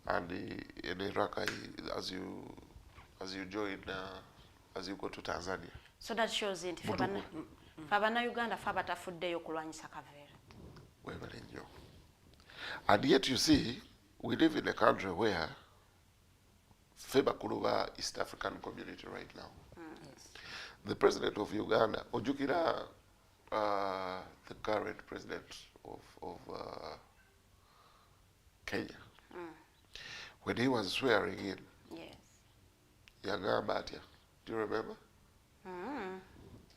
and in Iraq as you join as you go to Tanzania. So that shows nti fabana Uganda fabatafuddeyo kulwanyisa kaveera. Webale nnyo. And yet you see, we live in a country where feba kuruba East African community right now. Yes. The president of Uganda, ojukira the current president of Kenya, when he was swearing in, Yes. yagamba atya, do you remember?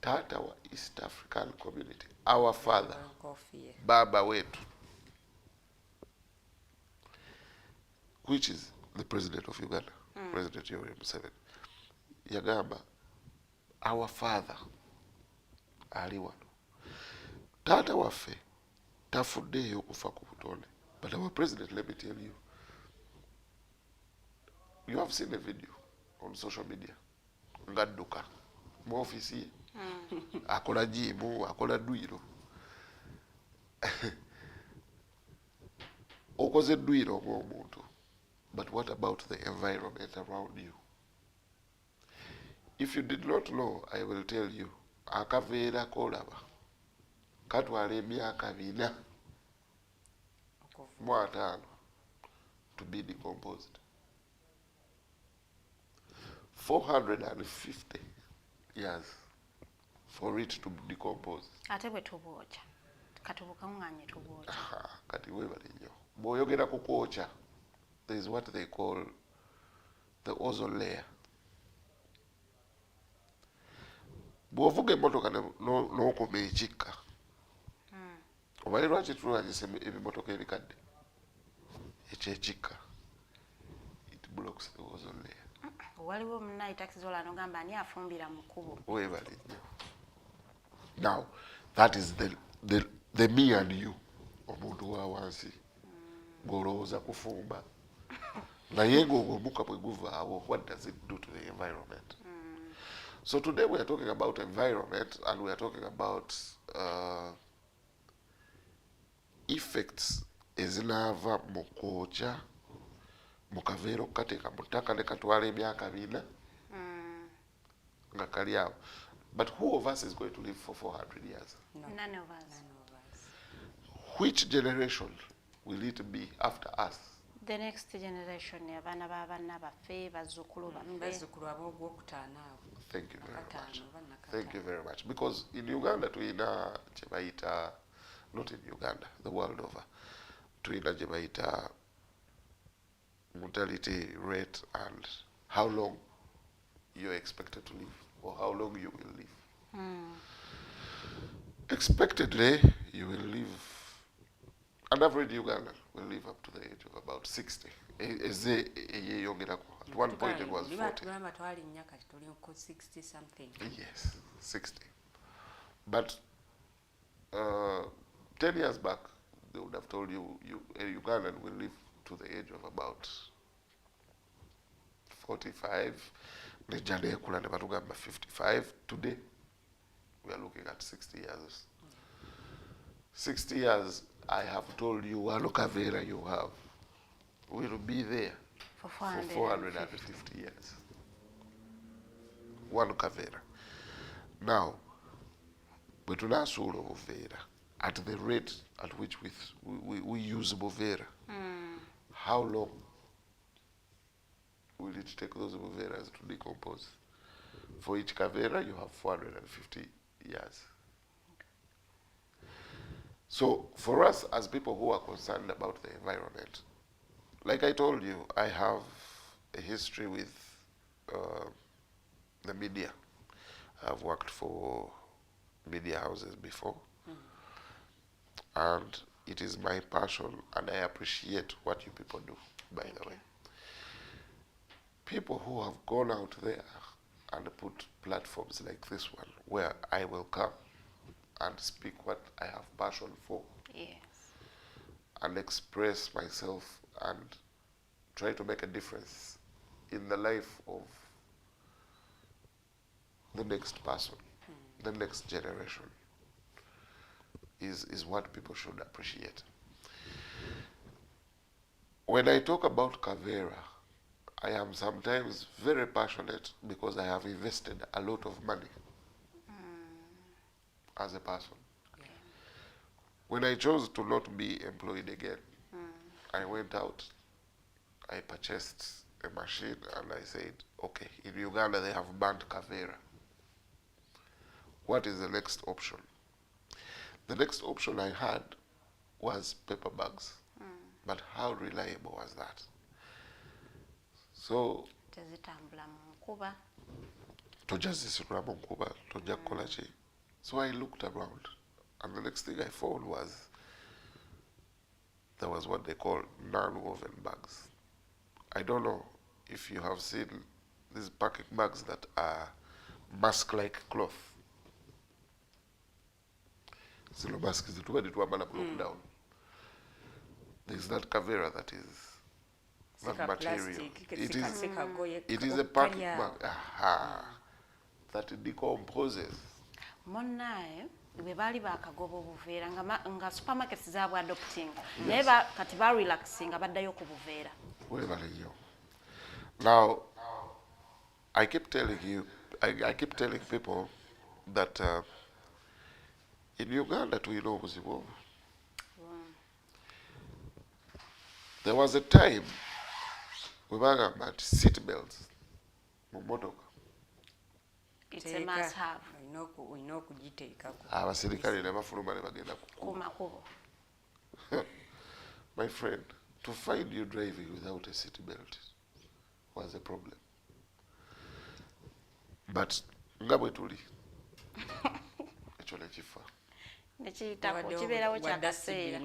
Tata wa East African community, our father, Coffee. baba wetu, which is the president of Uganda, President Yoweri Museveni, yagamba, our father ali wano, tata waffe tafuddeyo okufa ku butonde. But our president, let me tell you, you have seen a video on social media ngadduka mu office ye akola jimu, akola dduyiro. Okoze dduyiro ng'omuntu, but what about the environment around you? If you did not know, I will tell you, akaveera kolaba katwala emyaka 4 mu 5 to be decomposed. 450 years for it to decompose. Ate bwe tubwokya katubukanganye tubwokya. Kati webale nnyo. Bw'oyogera ku kwokya, there is what they call the ozone layer. Bw'ovuga emmotoka n'okuma ekikka, omanyi lwaki tulwanyisa ebimotoka ebikadde? Ekyekikka, it blocks the ozone layer. Waliwo munayi taxi zola n'ogamba ani afumbira mu kkubo. Webale nnyo. Now, that is the me and you, omuntu wa wansi, ng'olowooza kufumba. Naye ng'omukka bwe guvaawo, what does it do to the environment? So today we are talking about environment, and we are talking about effects ezinaava mu kwokya mu kaveera okukateeka mu ttaka ne katwala emyaka 4 nga kali awo. But who of us is going to live for 400 years? No. None of us. None of us. Which generation will it be after us? The next generation abaana b'abaana baffe bazzukulu baffe. Bazzukulu ab'ogwokutaano abo. Thank you very much. Nakataano, bana Thank you very much. Because in Uganda tuyina kye bayita, not in Uganda, the world over, tuyina kye bayita mortality rate and how long you're expected to live, or how long you will live. Expectedly, you will live, an average Ugandan will live up to the age of about 60. At one point it was 40. Tugamba twalinnya kati tuli ku 60 something. Yes, 60. But 10 years back, they would have told you, a Ugandan will live to the age of about 45. Nejja neekula ne batugamba 55. Today, we are looking at 60 years. 60 years, I have told you, one Kavera you have will be there For for 450 years. One Kavera. Now, but Buvera, at the rate at which we use Buvera, how long will it take those Buveras to decompose? For each Kavera, you have 450 years. So for us as people who are concerned about the environment, like I told you, I have a history with the media. I've worked for media houses before. And it is my passion, and I appreciate what you people do, by the way. People who have gone out there and put platforms like this one, where I will come and speak what I have passion for. Yes. And express myself and try to make a difference in the life of the next person, the next generation, is what people should appreciate. When I talk about Kavera, I am sometimes very passionate because I have invested a lot of money as a person. Yeah. When I chose to not be employed again, I went out, I purchased a machine, and I said, okay, in Uganda they have banned Kavera. What is the next option? The next option I had was paper bags. But how reliable was that? So, so I looked around, and the next thing I found was there was what they call non-woven bags. I don't know if you have seen these packing bags that are mask-like cloth. Zero mask is down. There's that Kavera that is not material. It is a packing bag that decomposes. Monnaye bwe baali baakagoba obuveera nga supermarkets zaabwe adopting naye kati ba relaxing baddayo ku buveera. Now, I keep telling people that in Uganda tulina obuzibu. There was a time we were about seat belts mu motoka. It's a must have. Abasirikale ne bafuluma ne bagenda kukuba. My friend, to find you driving without a seat belt was a problem. But nga bwe tuli ekyo ne kifa. Nekiyitako kibeerawo kyakaseera.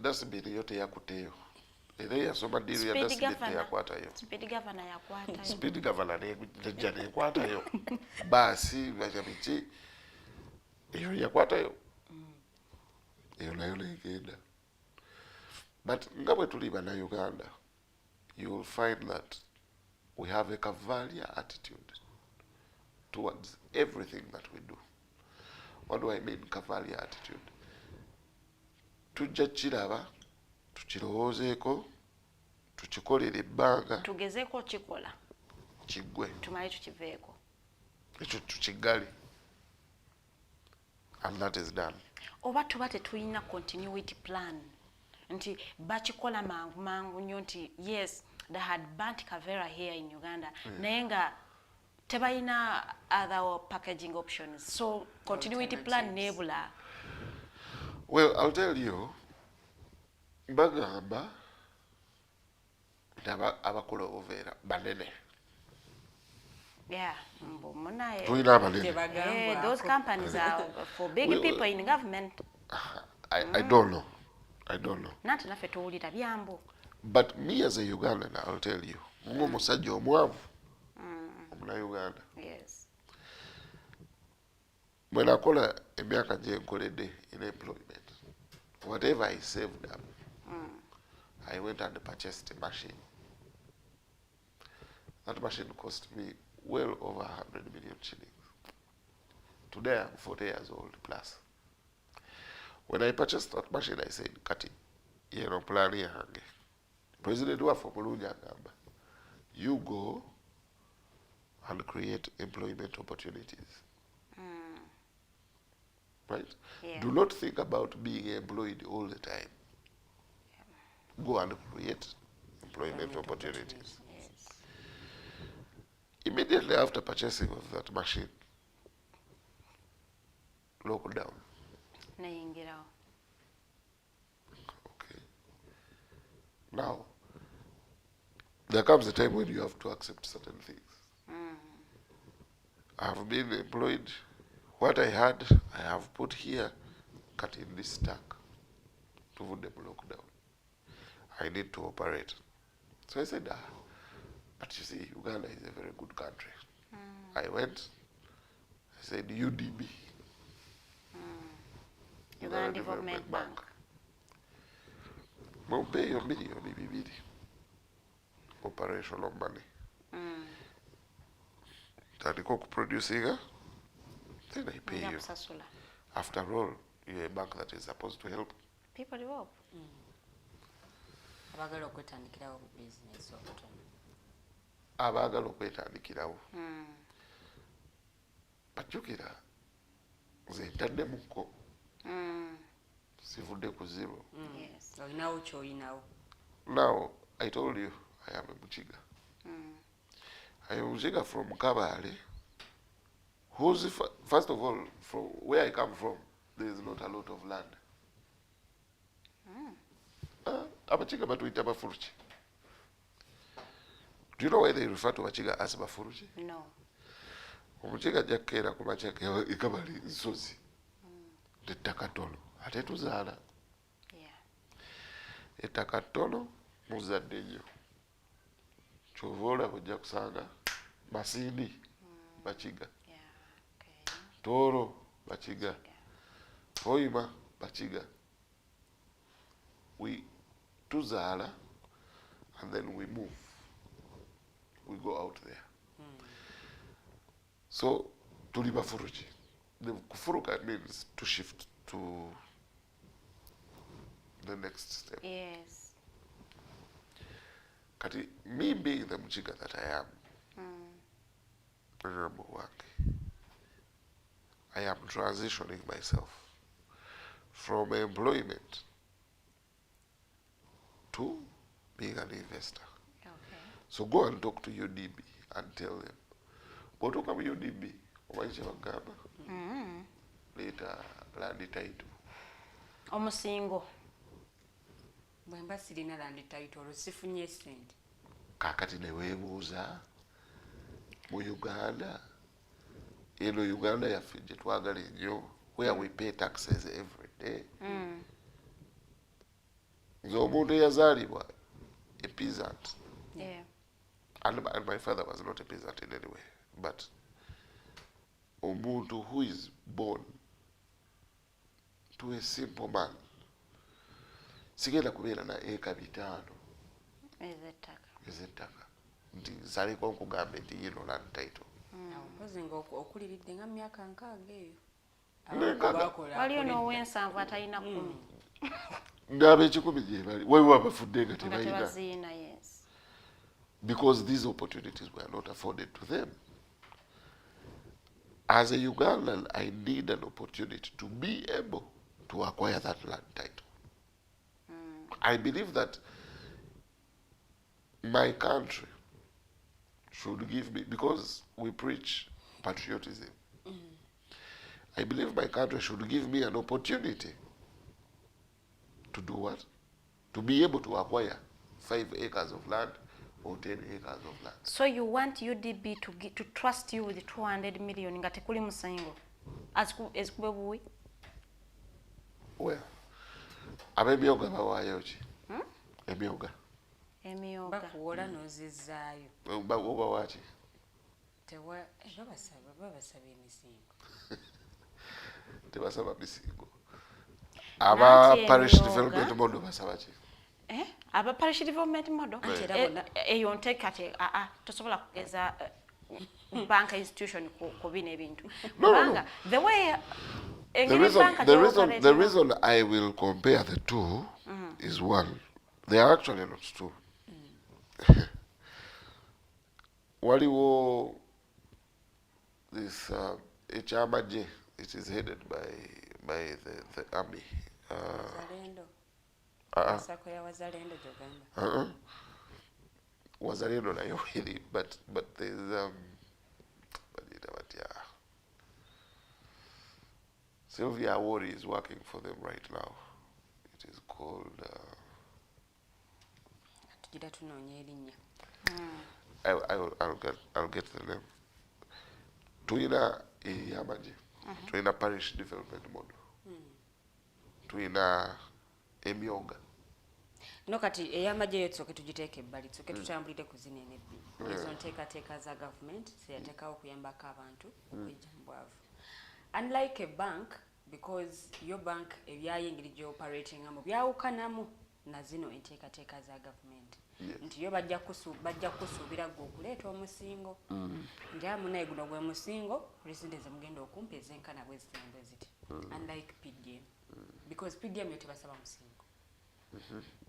Dasibini yote yakuteyo. Era yasoma diri ya dasibini yakwatayo. Speed governor yakwatayo. Speed governor nejja nekwatayo. Basi bajabiki eyo yakwatayo. Eyo nayo negenda. But nga bwe tuli bana Uganda, you will find that we have a cavalier attitude towards everything that we do. What do I mean cavalier attitude? Tujja kiraba, tukirowoozeeko, tukikolera ebbanga. Tugezeeko kikola. Kiggwe. Tumale tukiveeko. Ekyo tukigale. And that is done. Oba tuba tetulina continuity plan. Nti bakikola mangu nnyo nti yes, they had burnt Kavera here in Uganda. Naye nga tebalina other packaging options. So continuity plan nebula. Well, I'll tell you, bagamba abakola obuveera banene. Yeah, those companies are for big people in government. I don't know. Nati naffe tuwulira byambo. But me as a Ugandan, I'll tell you, musajja omwavu omuna Uganda. Yes. When I call emyaka gye nkoledde in employment, whatever I saved up, I went and purchased a machine. That machine cost me well over 100 million shillings. Today I'm 40 years old plus. When I purchased that machine, I said, Kati, plan yange. President waffe omulungi agamba, you go and create employment opportunities. Right? Yeah. Do not think about being employed all the time. Go and create employment opportunities. Yes. Immediately after purchasing of that machine, lockdown. Neyingirawo. Okay. Now, there comes a time when you have to accept certain things. I have been employed. What I had, I have put here, cut in this stack to put them lockdown. I need to operate. So I said, but you see, Uganda is a very good country. I went, I said, UDB. Uganda Development Bank. Pay your million operational money. Tandiko producing, then I pay you. After all, you're a bank that is supposed to help people develop. Abagala okwetandikirawo business obutono. Abagala okwetandikirawo. Bajjukira nze ntaddemuko. Sivudde ku zero. Yes. Olinawo ky'olinawo. Now, I told you, I am a Muchiga. I am a Muchiga from Kavera, who's, first of all, from where I come from, there is not a lot of land. Abachiga batuita Bafuruchi. Do you know why they refer to Abachiga as Bafuruchi? No. Omuchiga jakera ku machaka ikabali nsozi. Ettaka ttono ate tuzaala. Ettaka ttono muzadde nnyo. Kyova olaba ojja kusanga Masindi Bachiga. Tooro Bachiga. Hoima Bachiga. We tuzaala and then we move. We go out there. So tuli Bafuruchi. The kufuruka means to shift to the next step. Yes. Kati, me being the Muchiga that I am, I am transitioning myself from employment to being an investor. Okay. So go and talk to UDB and tell them, what do come UDB? Later, land title. Omusingo. Bwemba sirina land title sifunye sente. Kakati neweebuuza mu Uganda. Uganda yaffe gye twagala ennyo, where we pay taxes every day. Nze omuntu eyazaalibwa a peasant. Yeah. And my father was not a peasant in any way, but omuntu who is born to a simple man sigenda kubeera na eka 5 ez'ettaka nti nsaleko nkugambe nti yino land title. Mpozi ng'okuliridde nga myaka 6 eyo. Waliyo n'owensanvu atalina 10. Ng'ab'ekikumi gye bali waliwo abafudde nga tebalina. Tebaziina, yes. Because these opportunities were not afforded to them. As a Ugandan, I need an opportunity to be able to acquire that land title. I believe that my country should give me, because we preach patriotism, I believe my country should give me an opportunity to do what? To be able to acquire 5 acres of land or 10 acres of land. So you want UDB to trust you with 200 million nga tekuli musingo ezikube buwi? Well, ab'emyoga bawaayo ki? Emyoga. Emyoga. Bakuwola n'ozizaayo. Obawa ki? Babasaba emisingo. Tebasaba misingo. Aba parish development model basaba ki? Aba parish development model? Eyo nte kati tosobola kugeza bank institution ku bino ebintu. No. Kubanga the way The reason I will compare the two is one, they are actually not two. Waliwo this HMJ, it is headed by the army. Wazalendo nayo really, but there's Sylvia Awori is working for them right now. It is called I'll get the name. Tuina Yamaji. Tuina Parish Development Model. Tuina Emyoga. No kati eyamaje yetsoke tugiteeke ebbali tsoke tutambulire ku zino enebbi ezo nteekateeka za government zeyateekawo okuyambako abantu okwejja mu bwavu. Unlike a bank, because your bank ebyayingiri gy'operatingamu byawukanamu na zino enteekateeka za government. Nti yo bajja kusuubira gwe okuleeta omusingo. Nti amunaye guno gwe musingo pulezidenti ze mugenda okumpa ezenkana bwe ziti. Unlike PDM. Because PDM yo tebasaba musingo.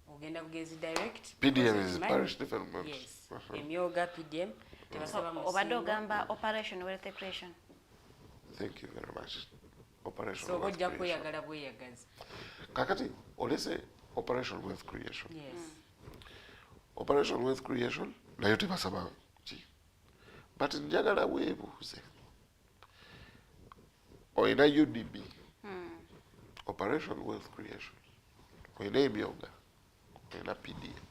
Ogenda bugezi direct. PDM is parish development. Yes. Emyoga PDM tebasaba musingo. Obadde ogamba operation wealth creation. Thank you very much. Operation so wealth ojja creation. kweyagala bweyagazi. Kakati, olese operation wealth creation. Yes. Operation wealth creation nayo tebasaba ki. But njagala weebuuze. Oyina UDB. Operation wealth creation. Oyina Emyoga. Oyina PDM.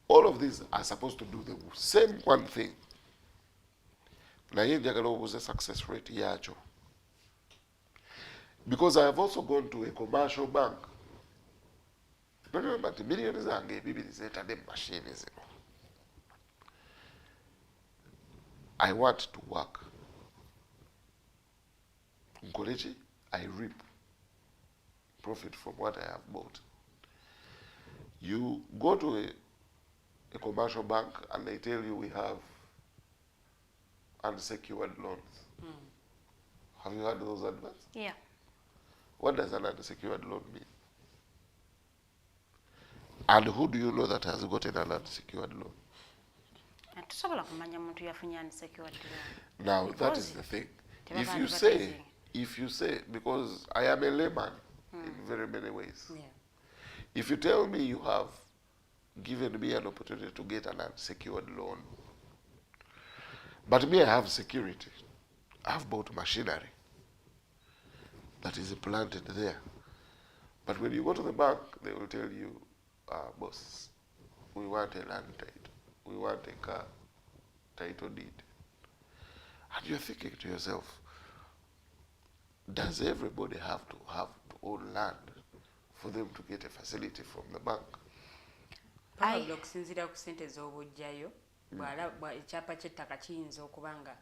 All of these are supposed to do the same one thing. Naye njagala obuuze success rate yacho. Because I have also gone to a commercial bank. But millions zange bibiri zetade machine zino. I want to work. Nkolechi, I reap profit from what I have bought. You go to a commercial bank and they tell you we have unsecured loans. Have you heard those adverts? Yeah. What does an unsecured loan mean? And who do you know that has gotten an unsecured loan? Tusobola kumanya muntu yafunye unsecured loan. Now that is the thing. If you say, because I am a layman in very many ways. Yeah. If you tell me you have given me an opportunity to get an unsecured loan, but me I have security, I have bought machinery that is planted there. But when you go to the bank, they will tell you, boss, we want a land title, we want a car title deed. And you're thinking to yourself, does everybody have to own land for them to get a facility from the bank? Probably okusinziira ku ssente z'obujjayo bw'alaba ekyapa ky'ettaka kiyinza okubanga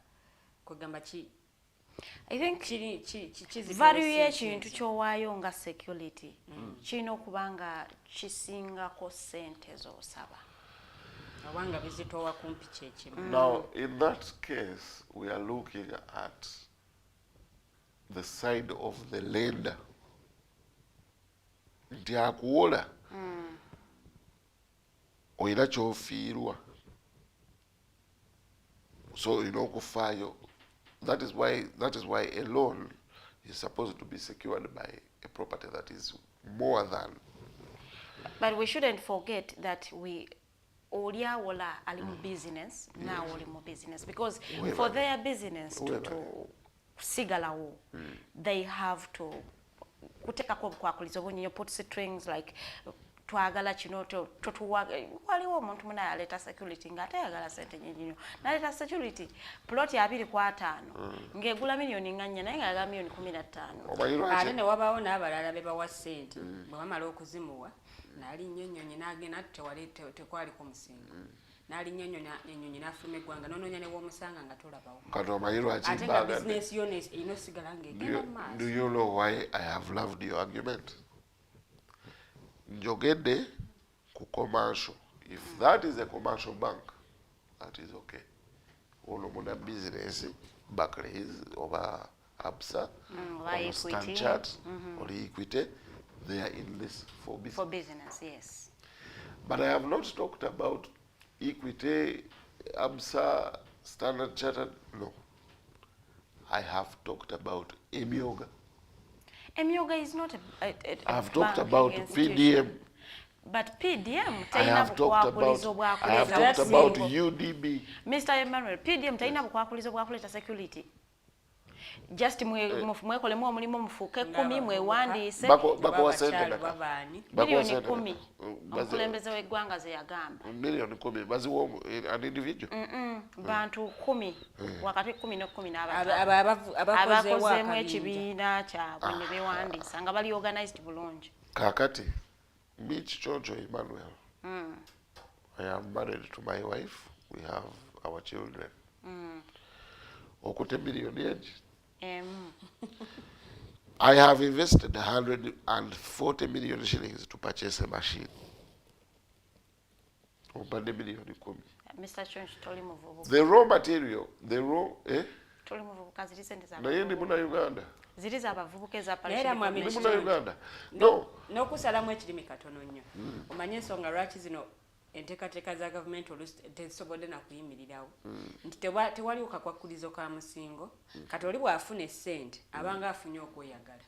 kugamba ki. I think value y'ekintu ky'owaayo nga security kirina okuba nga kisingako ssente z'osaba. Obanga bizitowa kumpi kyekimu. Now, in that case, we are looking at the side of the lender. Nti akuwola oyina ky'ofiirwa. So you know okufaayo. That is why a loan is supposed to be secured by a property that is more than. But we shouldn't forget that oli awola ali mu business, now oli mu business, because for their business to sigalawo, they have to kutekako obukwakulizo obunnyonnyo, put strings like twagala kino waliwo omuntu munaye aleeta security ng'ate ayagala ssente nnyingi nnyo n'aleeta security ploti 2.5 ng'egula miliyoni nga 4 naye ng'ayagala miliyoni 15. Ate ne wabaawo n'abalala be bawa ssente bwe bamala okuzimuwa n'alinnya ennyonyi n'agenda ati tekwaliko musingo n'alinnya ennyonyi n'afuluma eggwanga n'onoonya ne w'omusanga nga tolabawo Kati omanyi lwaki ate nga bizinesi yonna erina osigala ng'egenda mu maaso. Do you know why I have loved your argument? Njogedde ku commercial. If that is a commercial bank, that is okay. ono muna business Barclays oba Absa or or Standard Chartered or Equity, they are in this for business. For business, yes. But I have not talked about Equity, Absa, Standard Chartered, no. I have talked about Emyoga. Emyoga is not a I have talked about institution. PDM. But PDM, I have talked about UDB. Mr. Emmanuel, PDM taina bukwakulizo bwakuleta security. Just mwekole mwa mulimo mfuke 10 mwewandise. Bako wasente daka. Milioni 10. Okulembeze w'eggwanga ze yagamba. Milioni 10. Bazi wo an individual. Bantu 10. Wakati 10 no 10 abakozeemu ekibiina kyabwe ne bewandisa nga bali organized bulungi. Kakati, me Kiconco Emmanuel. I am married to my wife. We have our children. Okute million age. I have invested 140 million shillings to purchase a machine. Upande milioni 10. Mr. Chonchi toli muvubuka. The raw material, Toli muvubuka ziri sente za. Na yindi muna Uganda. Ziri za abavubuka eza Naera mwami muna Uganda. No. N'okusalamu ekirimi katono nnyo. Omanye ensonga lwaki zino enteekateeka za gavumenti tezisobodde na kuyimirirawo. Nti tewali kakwakulizo ka musingo. Kati oli bw'afuna essente abanga afunye okweyagala.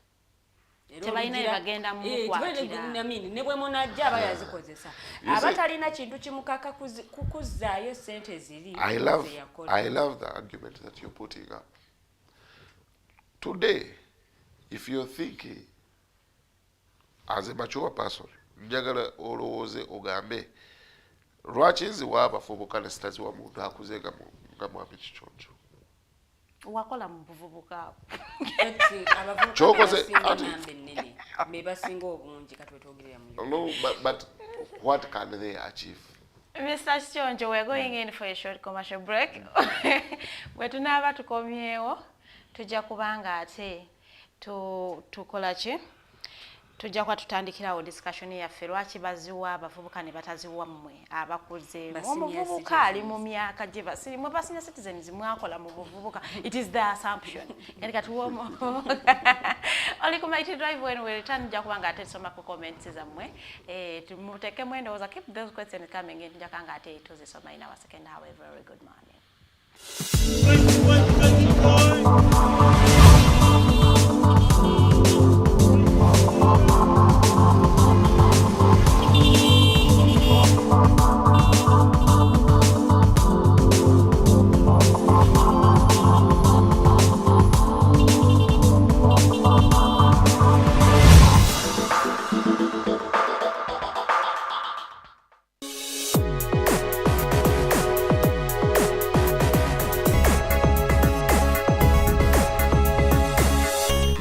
Tebalina ebagenda mu kukwatira. Ne bwe munajja aba yazikozesa. Abatalina kintu kimukaka kukuzzaayo ssente ziri. I love the argument that you're putting up. Today, if you're thinking as a mature person, njagala olowooze ogambe lwaki nziwa abavubuka ne sitaziwa muntu akuze nga mwami Kiconco. Wakola mu buvubuka. Chokoze bebasinga obungi kati wetwogerera mu. No, but what can they achieve? Mr. Kiconco, we're going in for a short commercial break. Bwe tunaaba tukomyewo tujja kubanga ate tukola ki? Tujja kwa tutandikirawo discussion yaffe lwaki baziwa abavubuka ne bataziwa mmwe abakuze omuvubuka ali mu myaka gye basirimu basinya citizens mwakola mu buvubuka. It is the assumption. And kati womo oli ku Mighty Drive when we return jja kubanga ate tusoma ku comments zammwe tumuteke mwendo oza keep those questions coming in jja kanga ate tuzisoma in our second hour. Very good morning.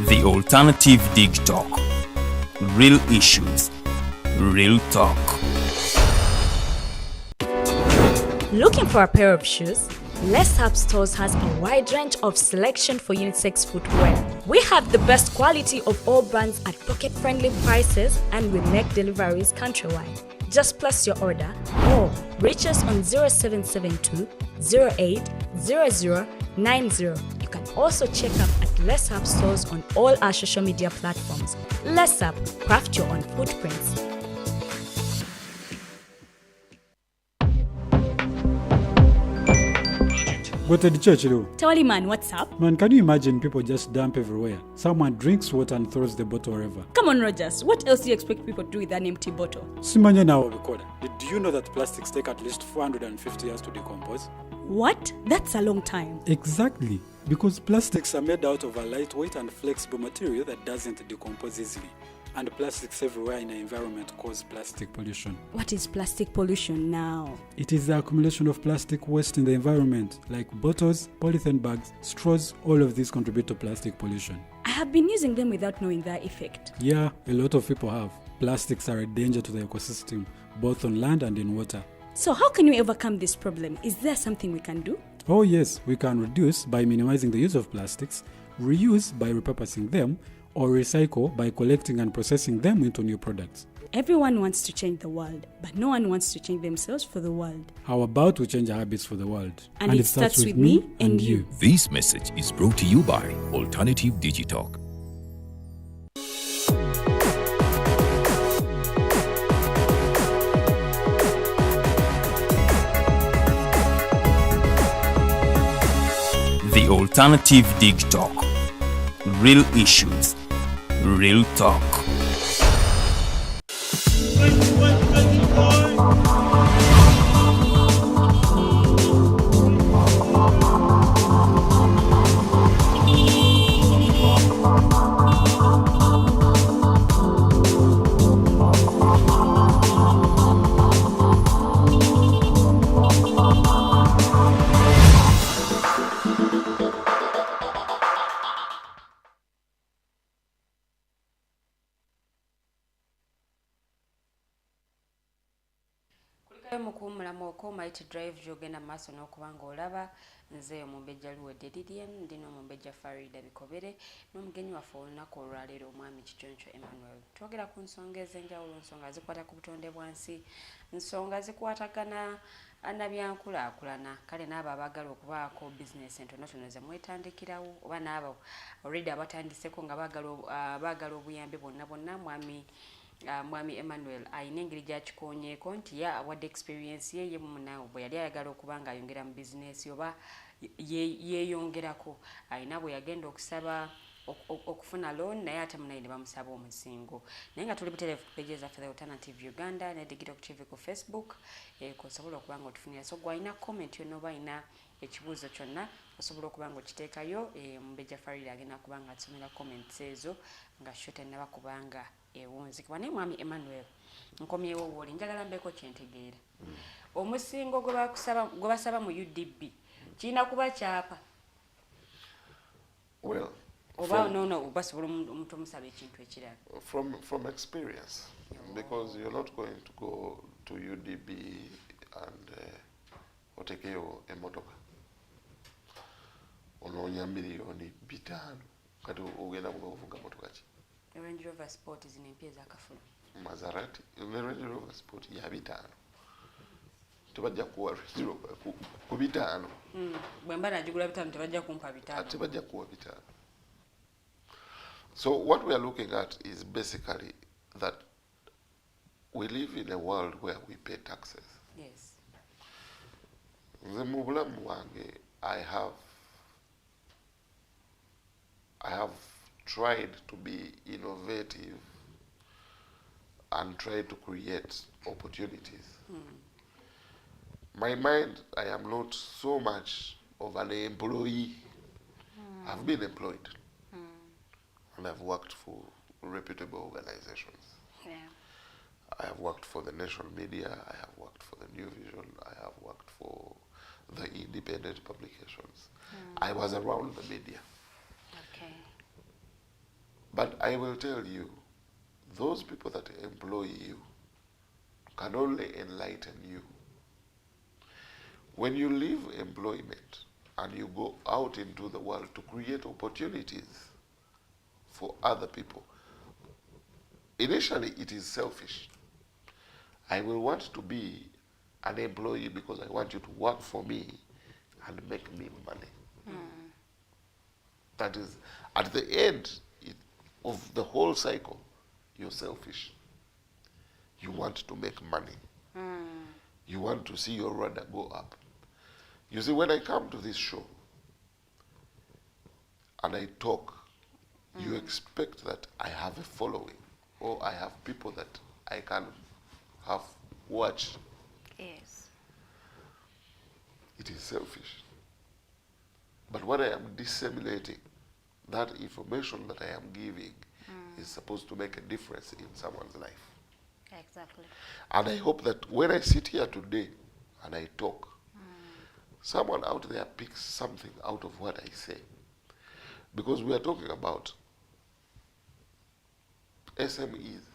The Alternative Digitalk. Real issues, real talk. Looking for a pair of shoes? Les Hub Stores has a wide range of selection for unisex footwear. We have the best quality of all brands at pocket-friendly prices, and we make deliveries countrywide. Just place your order or reach us on 0772 08 0090. You can also check up at Les Hub Stores on all our social media platforms. Les Hub, craft your own footprints. Go to the church, though. Tawali man, what's up? Man, can you imagine people just dump everywhere? Someone drinks water and throws the bottle wherever. Come on, Rogers. What else do you expect people to do with an empty bottle? Simanya now, recorder. Did you know that plastics take at least 450 years to decompose? What? That's a long time. Exactly. Because plastics are made out of a lightweight and flexible material that doesn't decompose easily. And plastics everywhere in the environment cause plastic pollution. What is plastic pollution now? It is the accumulation of plastic waste in the environment, like bottles, polythene bags, straws. All of these contribute to plastic pollution. I have been using them without knowing their effect. Yeah, a lot of people have. Plastics are a danger to the ecosystem, both on land and in water. So how can we overcome this problem? Is there something we can do? Oh yes, we can reduce by minimizing the use of plastics, reuse by repurposing them, or recycle by collecting and processing them into new products. Everyone wants to change the world, but no one wants to change themselves for the world. How about we change our habits for the world? And it starts with me and you. This message is brought to you by Alternative Digitalk. The Alternative Digitalk. Real issues, real talk. Mukuumulamu okomaiti drive gy'ogenda mu maaso n'okuba ng'olaba nze omumbejja Luwedde Lilian ndina omumbejja Farida Bikobere n'omugenyi waffe olunaku olwaleero omwami Kiconco Emmanuel. Twogera ku nsonga ez'enjawulo, nsonga zikwata ku butonde bwansi, nsonga zikwatagana annabyankulaakulana. Kale n'abo abaagala okubaako bizinesi entonotono ze mwetandikirawo oba n'abo already abatandiseko nga baagala obuyambi bonna mwami Emmanuel ayina engeri gy'akikonyeeko nti ye awadde experience ye munaawe bwe yali ayagala okuba ng'ayongera mu bizinesi oba yeeyongerako ayina bwe yagenda okusaba okufuna loan naye ate munaye ne bamusaba omusingo. Naye nga tuli butereevu ku pages zaffe The Alternative Uganda ne Digitalk TV ku Facebook osobola okuba nga otufunira. So gw'alina comment yonna oba alina ekibuuzo kyonna osobola okuba nga okiteekayo omumbejja Farida agenda kuba nga atusomera comments ezo nga sho tennaba kubanga ewunzikibwa. Naye mwami Emmanuel nkomyewo wooli njagala mbeeko kyentegeera omusingo gwe basaba mu UDB kirina kuba kyapa oba nono basobola omuntu omusaba ekintu ekirala from experience because you're not going to go to UDB and otekeyo emotoka onoonya miliyoni 5 kati ogenda kuvuga motoka ki Range Rover Sport zino empya ez'akafulo Maserati ne Range Rover Sport ya 5 tebajja kuwa Range Rover ku 5 bwe mba nagigula 5 tebajja kumpa 5 tebajja kuwa 5. So what we are looking at is basically that we live in a world where we pay taxes. Yes. Nze mu bulamu bwange I have tried to be innovative and try to create opportunities. My mind, I am not so much of an employee. I've been employed and I've worked for reputable organizations. Yeah. I have worked for the national media, I have worked for the New Vision, I have worked for the independent publications. I was around the media. Okay. But I will tell you, those people that employ you can only enlighten you. When you leave employment and you go out into the world to create opportunities for other people, initially it is selfish. I will want to be an employee because I want you to work for me and make me money. That is, at the end of the whole cycle, you're selfish. You want to make money. You want to see your radar go up. You see, when I come to this show and I talk, you expect that I have a following or I have people that I can have watched. Yes. It is selfish. But what I am disseminating, that information that I am giving is supposed to make a difference in someone's life. Exactly. And I hope that when I sit here today and I talk, someone out there picks something out of what I say. Because we are talking about SMEs,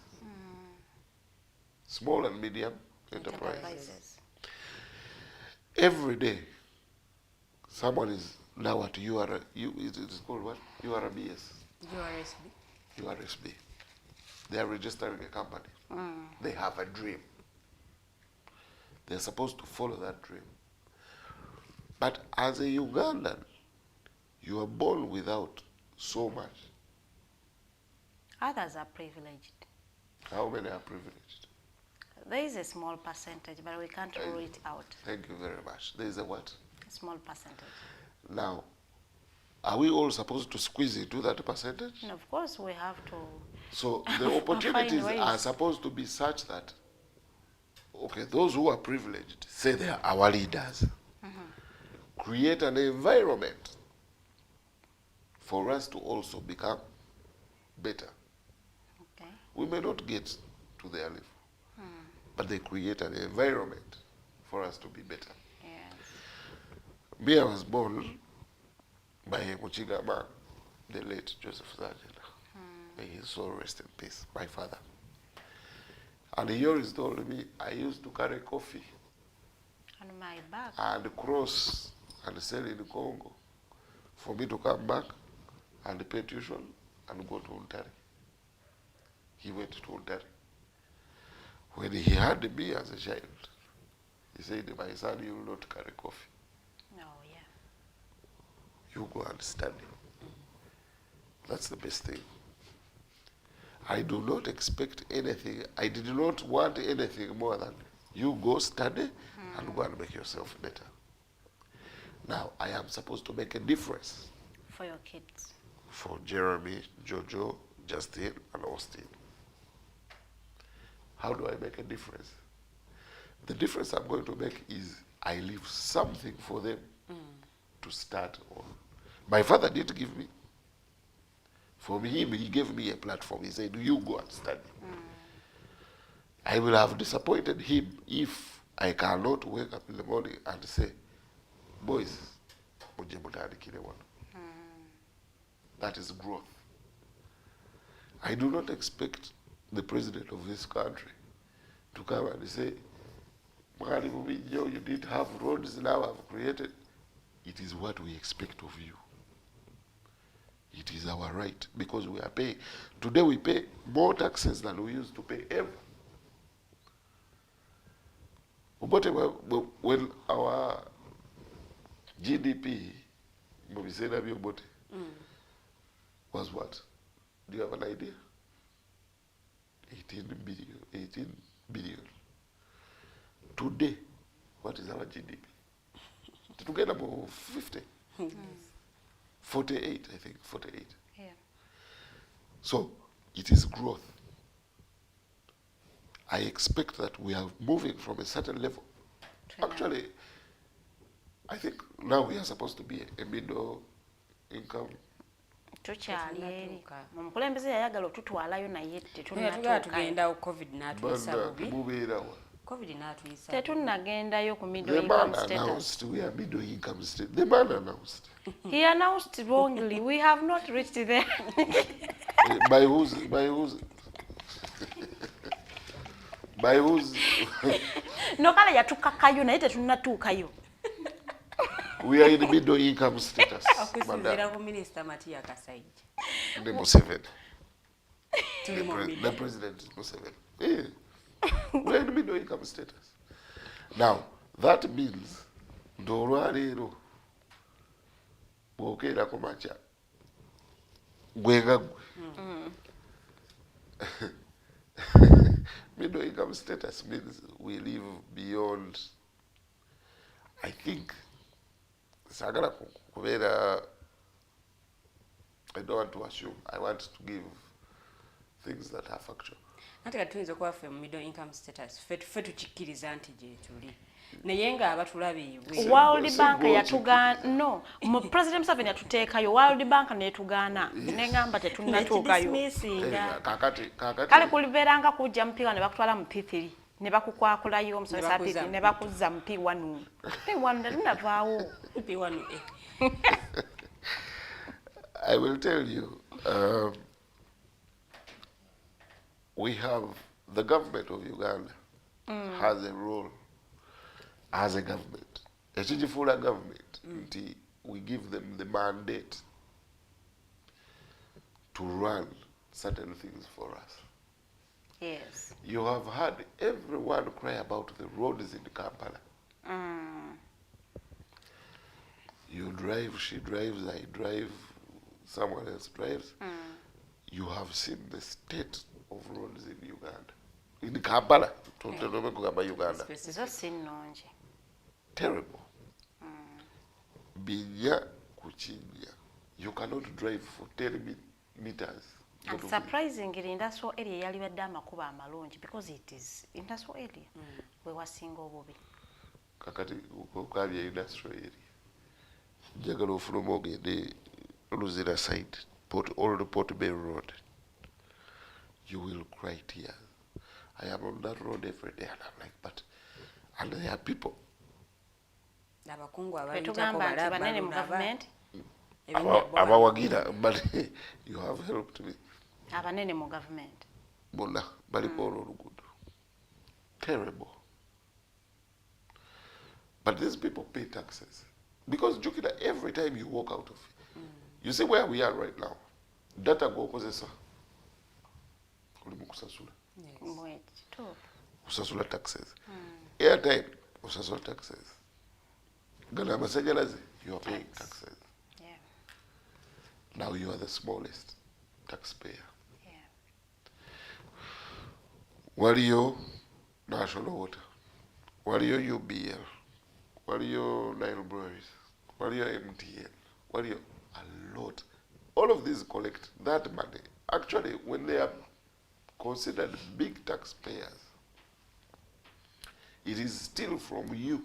small and medium enterprises. Every day, someone is now at it's called what? URBS. URSB. URSB. they are registering a company. They have a dream. They're supposed to follow that dream. But as a Ugandan, you are born without so much. Others are privileged. How many are privileged? There is a small percentage, but we can't rule it out. Thank you very much. There is a what? A small percentage. Now, are we all supposed to squeeze into that percentage? And of course, we have to. So the opportunities are supposed to be such that, okay, those who are privileged, say they are our leaders, create an environment for us to also become better. Okay. We may not get to their level, but they create an environment for us to be better. Yes. Me, I was born by a Muchiga man, the late Joseph Zajela. May his soul rest in peace, my father. And he always told me I used to carry coffee On my back. and cross and sell in Congo for me to come back and pay tuition and go to Untari. He went to Untari. When he had me as a child, he said, my son, you will not carry coffee. Oh, yeah. You go and study. That's the best thing. I do not expect anything. I did not want anything more than you go study and go and make yourself better. Now, I am supposed to make a difference For your kids. for Jeremy, Jojo, Justin, and Austin. How do I make a difference? The difference I'm going to make is I leave something for them to start on. My father didn't give me. For him, he gave me a platform. He said, you go and study. I will have disappointed him if I cannot wake up in the morning and say, boys, that is growth. I do not expect the president of this country to come and say, you didn't have roads, now I've created. It is what we expect of you. It is our right, because we are paying. Today we pay more taxes than we used to pay ever. But when our GDP was what? Do you have an idea? 18 billion. Today, what is our GDP? Together about 50. 48, I think, 48. Yeah. So, it is growth. I expect that we are moving from a certain level. Actually, I think now we are supposed to be a middle income. Tukyali eri. Omukulembeze yayagala otutwalayo naye Tugenda tugenda COVID n'atuyisa bubi. Mubeerawa. COVID n'atuyisa. Tetunnagendayo ku middle The income man status. announced we are middle income state. The man announced. He announced wrongly. We have not reached there. By whose by whose No kale yatukakayo naye tetunnatuukayo. we are in the middle income status. Okusinziira ku Minisita Matiya Kasaija. The Museveni. Tuli mu The president is Museveni. Yeah. We are in the middle income status. Now, that means ndolwaleero bw'okeera ku makya gwenga middle income status means we live beyond, I think, sagala kubeera, I don't want to assume, I want to give things that are factual. Ate kati tuyinza okuba ffe mu middle income status ffe tukikkiriza nti gye tuli naye ng'abatulabye World Bank yatugaana. No, President Museveni yatuteekayo. World Bank netugaana. Negamba tetunnatuukayo. Kakati Kale kulibeeranga kujja mupiira ne bakutwala mu P3 ne bakukwakulayo omusomesa P3 ne bakuzza mu P1. P1 tetunnavaawo. P1 I will tell you, we have the government of Uganda has a role as a government. A Chichifuula government, we give them the mandate to run certain things for us. Yes. You have heard everyone cry about the roads in Kampala. You drive, she drives, I drive, someone else drives. You have seen the state of roads in Uganda. In Kampala, Uganda. Zo sinnungi. Terrible. Binya kuchinya. You cannot drive for 10 meters. And surprisingly, industrial area yalibadde amakubo amalungi because it is industrial area. We wasinga obubi. Kakati ukabya industrial area. Njagala ofuluma ogende Luzira side, old Port Bay Road. You will cry tears. I am on that road every day and I'm like, but, and there are people. Tugamba nti banene mu government. Abawagira, but you have helped me. Abanene mu government. Bonna bali kwa oluguudo. Terrible. But these people pay taxes. Because Jukida, every time you walk out of it, you see where we are right now. Data go kozesa. Kulimu kusasula. Wait, true. Kusasula taxes. Airtime, kusasula taxes. Gana masajalazi, you are paying taxes. Yeah. Now you are the smallest taxpayer. Yeah. Waliyo National Water, waliyo UBL, waliyo Nile Breweries, waliyo MTN, waliyo a lot. All of these collect that money. Actually, when they are considered big taxpayers, it is still from you,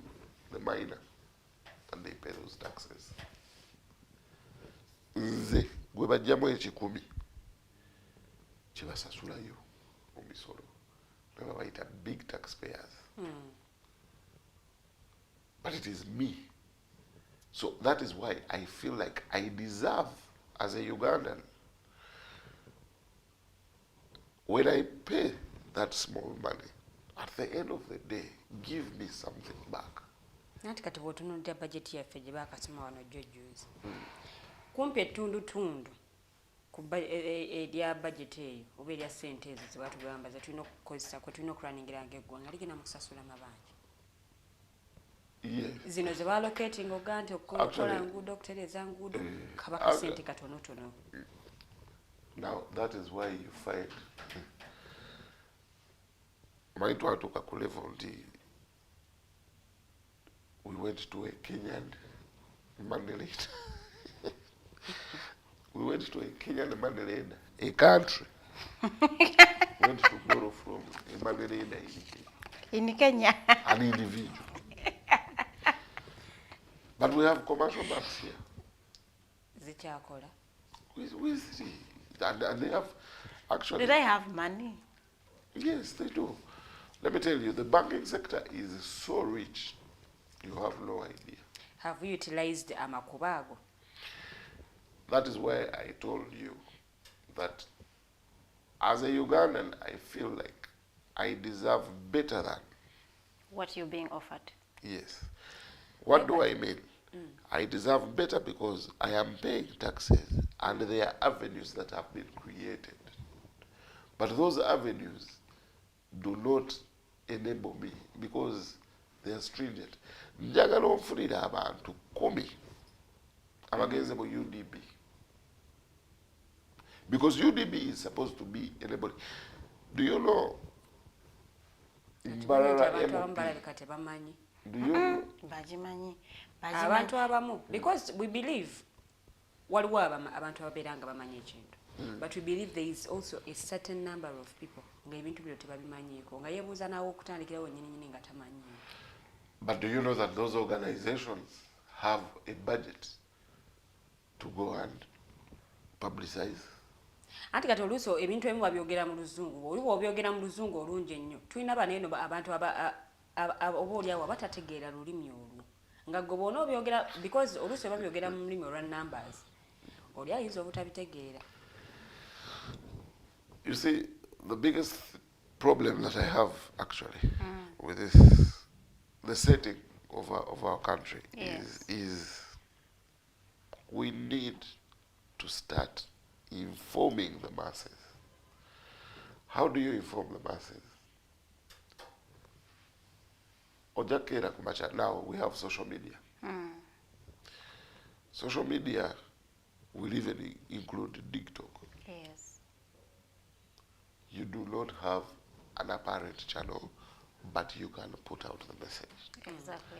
the miner, and they pay those taxes. Nze gwe bajjamu ekikumi kibasasulayo omisolo baba bayita big taxpayers. But it is me. So that is why I feel like I deserve, as a Ugandan, when I pay that small money, at the end of the day, give me something back. Nati kati bw'otunuulira budget yaffe gye baakasoma wano jjojjuuzi. Kumpi ettundutundu erya budget eyo oba erya ssente ezo ze batugamba ze tulina okukozesa kwe tulina okulaningiranga eggwanga ligenda mu kusasula mabanja. Yes. Zino ze baalocatinga Uganda okukola nguudo okutereeza nguudo kabaka ssente katonotono. Now that is why you find my twatuuka ku level nti we went to a Kenyan money leader. We went to a Kenyan money leader, a country. Went to borrow from a money leader In Kenya. an individual. But we have commercial banks here. Zikyakola. And they have actually. Do they have money? Yes, they do. Let me tell you, the banking sector is so rich, you have no idea. Have you utilized amakubo ago? That is why I told you that as a Ugandan, I feel like I deserve better than. What you're being offered? Yes. What do I mean? I deserve better because I am paying taxes and there are avenues that have been created. But those avenues do not enable me because they are stringent. Njagala onfunira abantu 10 abagenze mu UDB. Because UDB is supposed to be enabling. Do you know Mbarara MP? Do you know? Bajimanyi. Abantu abamu, because we believe waliwo abantu ababeera nga bamanyi ekintu. But we believe there is also a certain number of people nga ebintu bino tebabimanyiiko nga yeebuuza naawe okutandikirawo nnyini nga tamanyi. But do you know that those organizations have a budget to go and publicize? Anti kati oluusi ebintu ebimu babyogera mu luzungu. Oli bw'obyogera mu luzungu olungi ennyo. Tulina baneeno abantu oba oliawo abatategeera lulimi olwo. Nga gwe bw'ona obyogera because oluusi babyogera mu lulimi olwa numbers. Oli ayinza obutabitegeera. You see, the biggest problem that I have actually with the setting of our country is we need to start informing the masses How do you inform the masses? Ojakera kumacha. Now we have social media. Social media will even include Digitalk. Yes. You do not have an apparent channel, but you can put out the message. Exactly.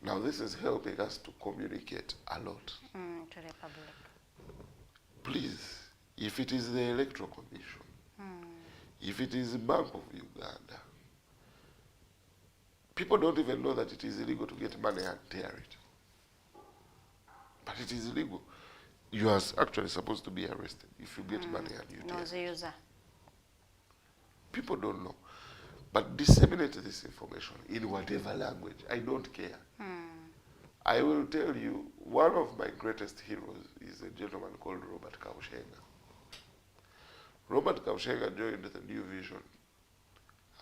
Now this is helping us to communicate a lot. To the public. Please, if it is the Electoral Commission, if it is the Bank of Uganda, people don't even know that it is illegal to get money and tear it. But it is illegal. You are actually supposed to be arrested if you get money and you tear No, it. the user. People don't know. But disseminate this information in whatever language. I don't care. I will tell you, one of my greatest heroes is a gentleman called Robert Kaushenga. Robert Kaushenga joined the New Vision,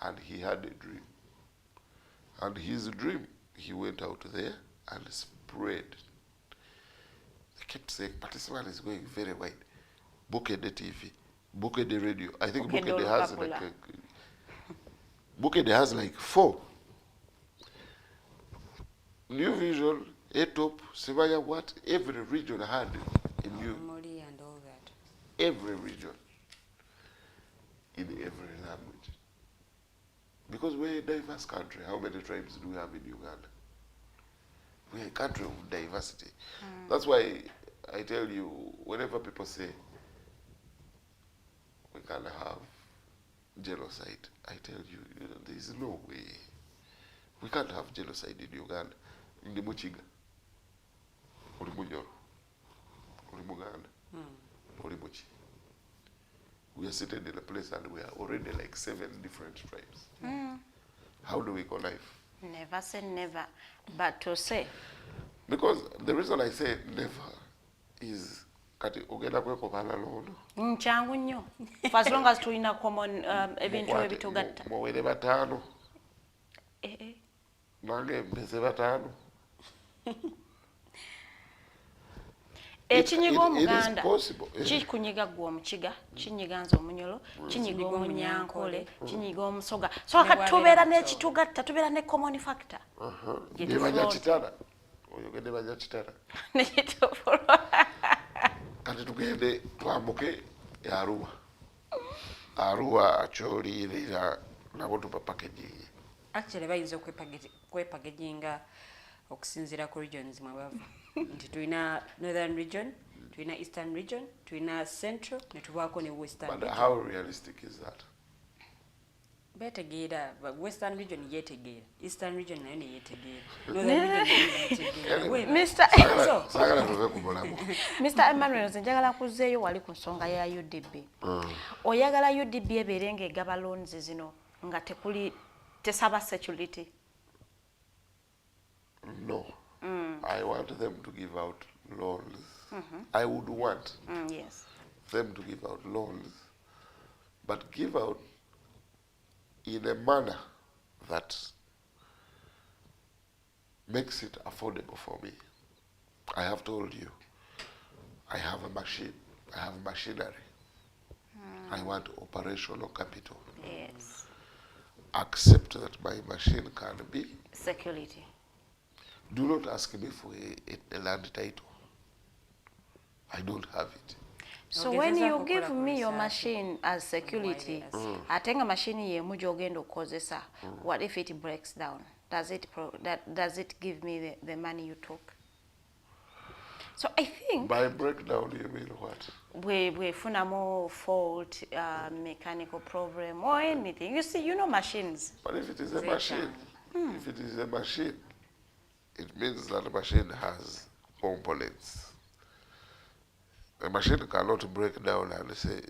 and he had a dream. And his dream, he went out there and spread. They kept saying, but this man is going very wide. Bukede TV, Bukede Radio. I think Bukede has like Bukede has like 4. New Vision, Etop, Sivaya, what? Every region had a new. Mori and all that. Every region. In every language. Because we're a diverse country. How many tribes do we have in Uganda? We're a country of diversity. That's why I tell you, whenever people say we can't have genocide, I tell you, there is no way. We can't have genocide in Uganda. In the Muchiga, or Munyoro, or Muganda, or Muchi. We are seated in a place and we are already like 7 different tribes. How do we connive? Never say never, but to say. Because the reason I say never is kati ogenda kwekopana lono. Nchangu nnyo. For as long as tulina common ebintu ebitugatta. Muwere batano. Nange mpeze batano. Ekinyiga Omuganda kikunyiga gwa Omukiga, kinyiga nze Omunyolo, kinyiga Omunyankole, kinyiga Omusoga. So kati tubeera n'ekitugatta, tubeera ne common factor. Ne banyakitala. Oyogedde banyakitala. Kati tugende twambuke Arua. Arua kyolirira nabo tupa packaging. Actually bayinza okwepackaging okusinziira ku regions mwe bava. Nti tulina northern region, tulina eastern region, tulina central, ne tubaako ne western But region. how realistic is that? Betegeera, western region yetegeera, eastern region nayo ne yetegeera, northern region nayo yetegeera. Sagala tuve ku bulamu. Mr. Emmanuel, nze njagala kuzzeeyo wali ku nsonga ya UDB. Oyagala UDB ebeere ng'egaba loans zino nga tesaba security? No. I want them to give out loans. I would want Yes. them to give out loans, but give out in a manner that makes it affordable for me. I have told you, I have a machine, I have machinery. I want operational capital. Yes. Accept that my machine can be. Security. Do not ask me for a land title. I don't have it. So when you give me your machine as security, atenga machine yemu gy'ogenda okukozesa, what if it breaks down? Does it give me the money you took? So I think By breakdown, you mean what? we funamo fault, mechanical problem or anything. You see, you know machines. But if it is a machine, if it is a machine, it means that the machine has components. A machine cannot break down and say,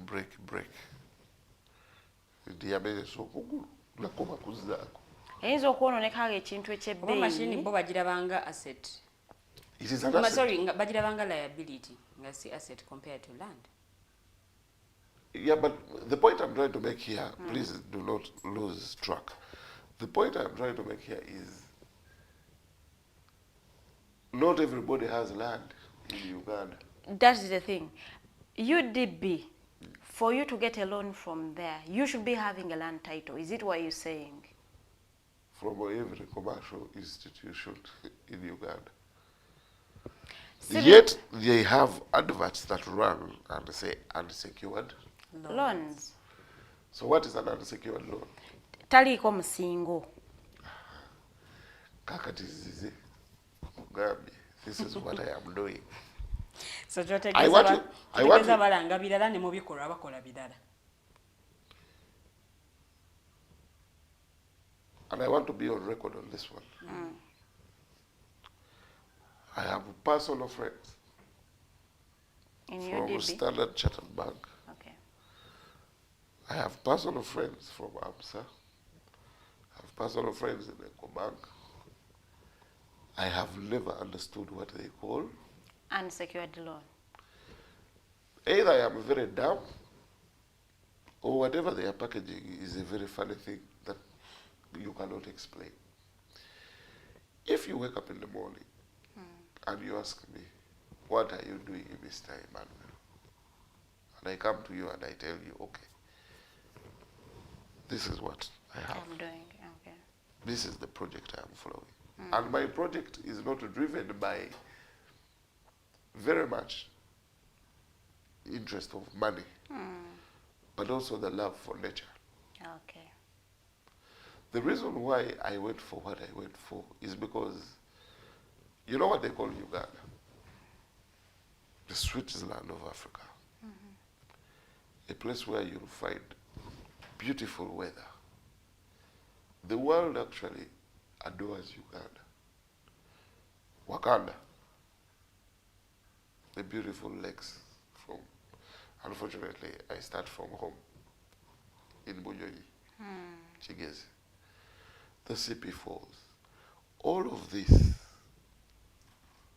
break. Eyinza okwonooneka ekintu Oba machine ekyebbeeyi. bo bagirabanga asset. It is an asset. Sorry, bagirabanga liability, nga si asset compared to land. Yeah, but the point I'm trying to make here, please do not lose track. The point I'm trying to make here is not everybody has land in Uganda. That's the thing. UDB For you to get a loan from there, you should be having a land title. Is it what you're saying? From every commercial institution in Uganda. Still, Yet they have adverts that run and say unsecured. loans. So what is an unsecured loan? Taliko musingo. Kakati zizi. Mugambi, this is what I am doing. So I want to- kyotegeza balanga birala ne mubikola bakola birala. And I want to be on record on this one. I have personal friends In from UDB? Standard Chartered Bank. Okay. I have personal friends from AMSA. I have personal friends in EcoBank. I have never understood what they call. Unsecured loan. Either I am very dumb, or whatever they are packaging is a very funny thing that you cannot explain. If you wake up in the morning and you ask me, what are you doing, Mr. Emmanuel? And I come to you and I tell you, okay, this is what I have. I'm doing, okay. This is the project I am following. And my project is not driven by very much interest of money, but also the love for nature. Okay. The reason why I went for what I went for is because, you know what they call Uganda? The Switzerland of Africa. A place where you'll find beautiful weather. The world actually adores Uganda. Wakanda. The beautiful lakes from, unfortunately, I start from home in Bujoyi, Chigezi. The CP Falls. All of this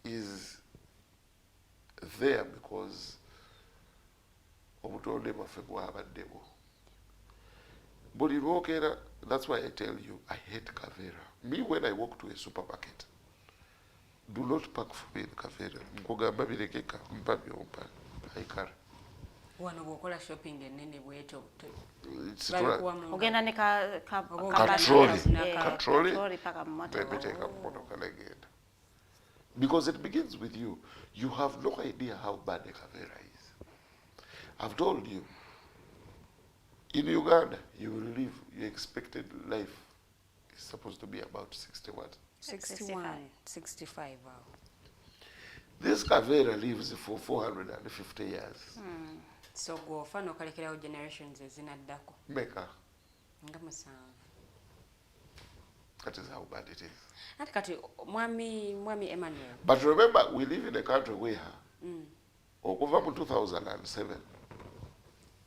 is there because obutonde bwaffe bwabaddeko. Buli lwokera, that's why I tell you, I hate Kavera. Me, when I walk to a supermarket, do not park for me in Kavera. Nkugamba birekeka, mpa byompa. Haikara. Wano bwokola shopping enene bweto. It's Ogenda ne Katroli paka mmoto. nebiteeka mu motoka negenda. Because it begins with you. You have no idea how bad a Kavera is. I've told you, in Uganda, you will live, your expected life is supposed to be about 61. 61, 65 wow. This Kavera lives for 450 years. So gwofa n'okalekerawo generations ezinaddako Meka, nga musanvu. that is how bad it is. Ati kati mwami Emmanuel. But remember, we live in a country where, okuva mu 2007,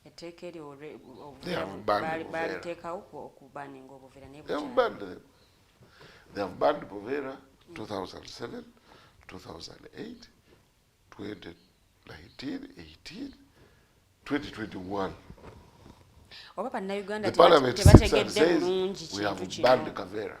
Etteeka eryo They have banned Bovera. baliteekawo okubanninga obuveera naye they have bukyali. banned them. They have banned Bovera 2007, 2008, 2019, 18, 2021. Oba bannayuganda The parliament sits and tebategedde says bulungi we have kintu banned kino. Kavera.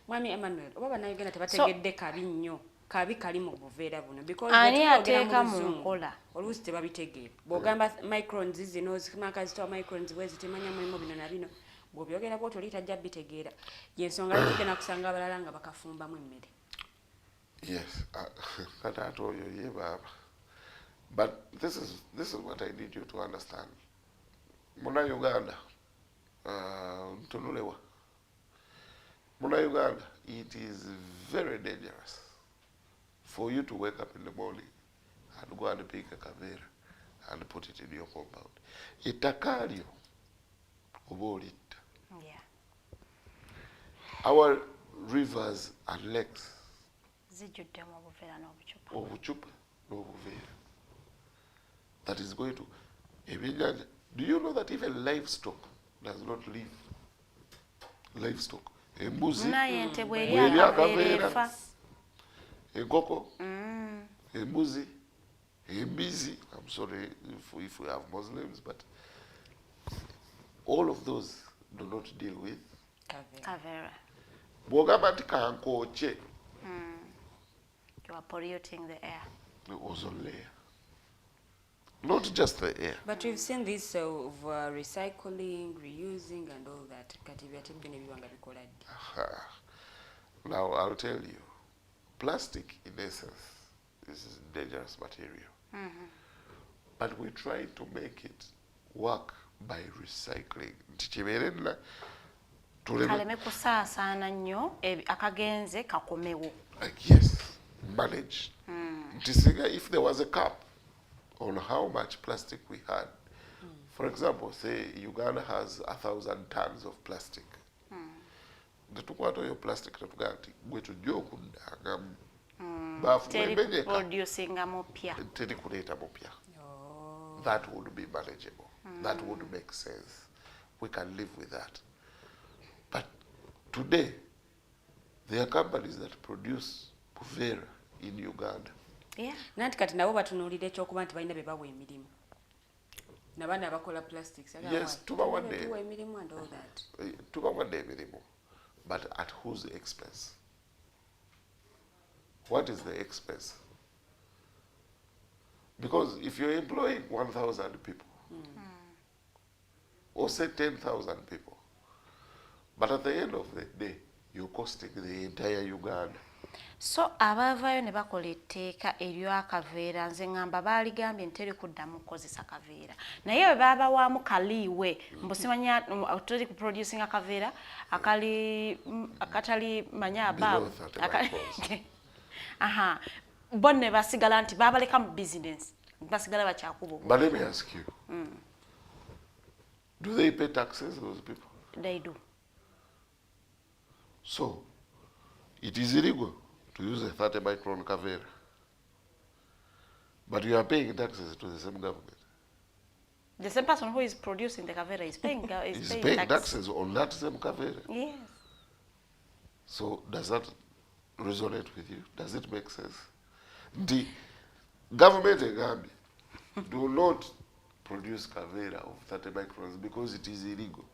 Mwami Emmanuel, oba bannayuganda tebategedde kabi nnyo kabi kali mu buveera buno because Ani bwe tuyogera ateeka mu mu Luzungu, nkola? oluusi tebabitegeera. Bw'ogamba microns zino zimaka zitowa microns bwezi temanya mulimu bino na bino bw'obyogera bw'otyo oli tajja bitegeera. Y'ensonga lwaki tujja nakusanga abalala nga bakafumbamu emmere. Yes, kata ate oyo ye baba. But this is what I need you to understand. Muna Uganda, ntunulewa. Muna Uganda, it is very dangerous for you to wake up in the morning and go and pick a Kavera and put it in your compound. Itakalyo oba olitta. Yeah. Our rivers and lakes, Zijjuddemu obuveera n'obucupa. obucupa n'obuveera, that is going to ebyennyanja. Do you know that even livestock does not live? Livestock, embuzi, Naye ente bw'eri bw'eri akaveera akaveera, efa. enkoko, embuzi, embizi. I'm sorry if we have Muslims, but all of those do not deal with. Kavera. Bw'ogamba nti kankooke, You are polluting the air. the ozone layer. not just the air. But we've seen this of recycling, reusing and all that. Now I'll tell you, plastic in essence is a dangerous material. But we try to make it work by recycling. Yes, manage. If there was a cap on how much plastic we had, for example, say Uganda has 1,000 tons of plastic. The tukwata yo plastic tatugati gwe tujjo okuddaga that would be manageable. That would make sense. We can live with that. But today, there are companies that produce Kavera in Uganda. Yeah. Nanti kati nabo batunuulira ekyokuba nti balina be bawa emirimu. Nabana abakola plastics. Yes, tubawadde emirimu and all that. Tubawadde emirimu. But at whose expense? What is the expense? Because if you're employing 1,000 people, or say 10,000 people, but at the end of the day, you're costing the entire Uganda. So abavayo ne bakola etteeka erya Kavera nze ngamba baaligambye nteri kuddamu kukozesa Kavera naye bwe babawaamu kaliiwe mbusimanya tuli producing a Kavera akatali manya abaawo aha bonne basigala nti babaleka mu business basigala bakyakubo. But let me ask you, do they pay taxes, those people? They do. So it is illegal to use a 30-micron Kavera, but you are paying taxes to the same government. The same person who is producing the Kavera is paying taxes on that same Kavera. Yes. So does that resonate with you? Does it make sense? The government in Gambia do not produce Kavera of 30 microns because it is illegal.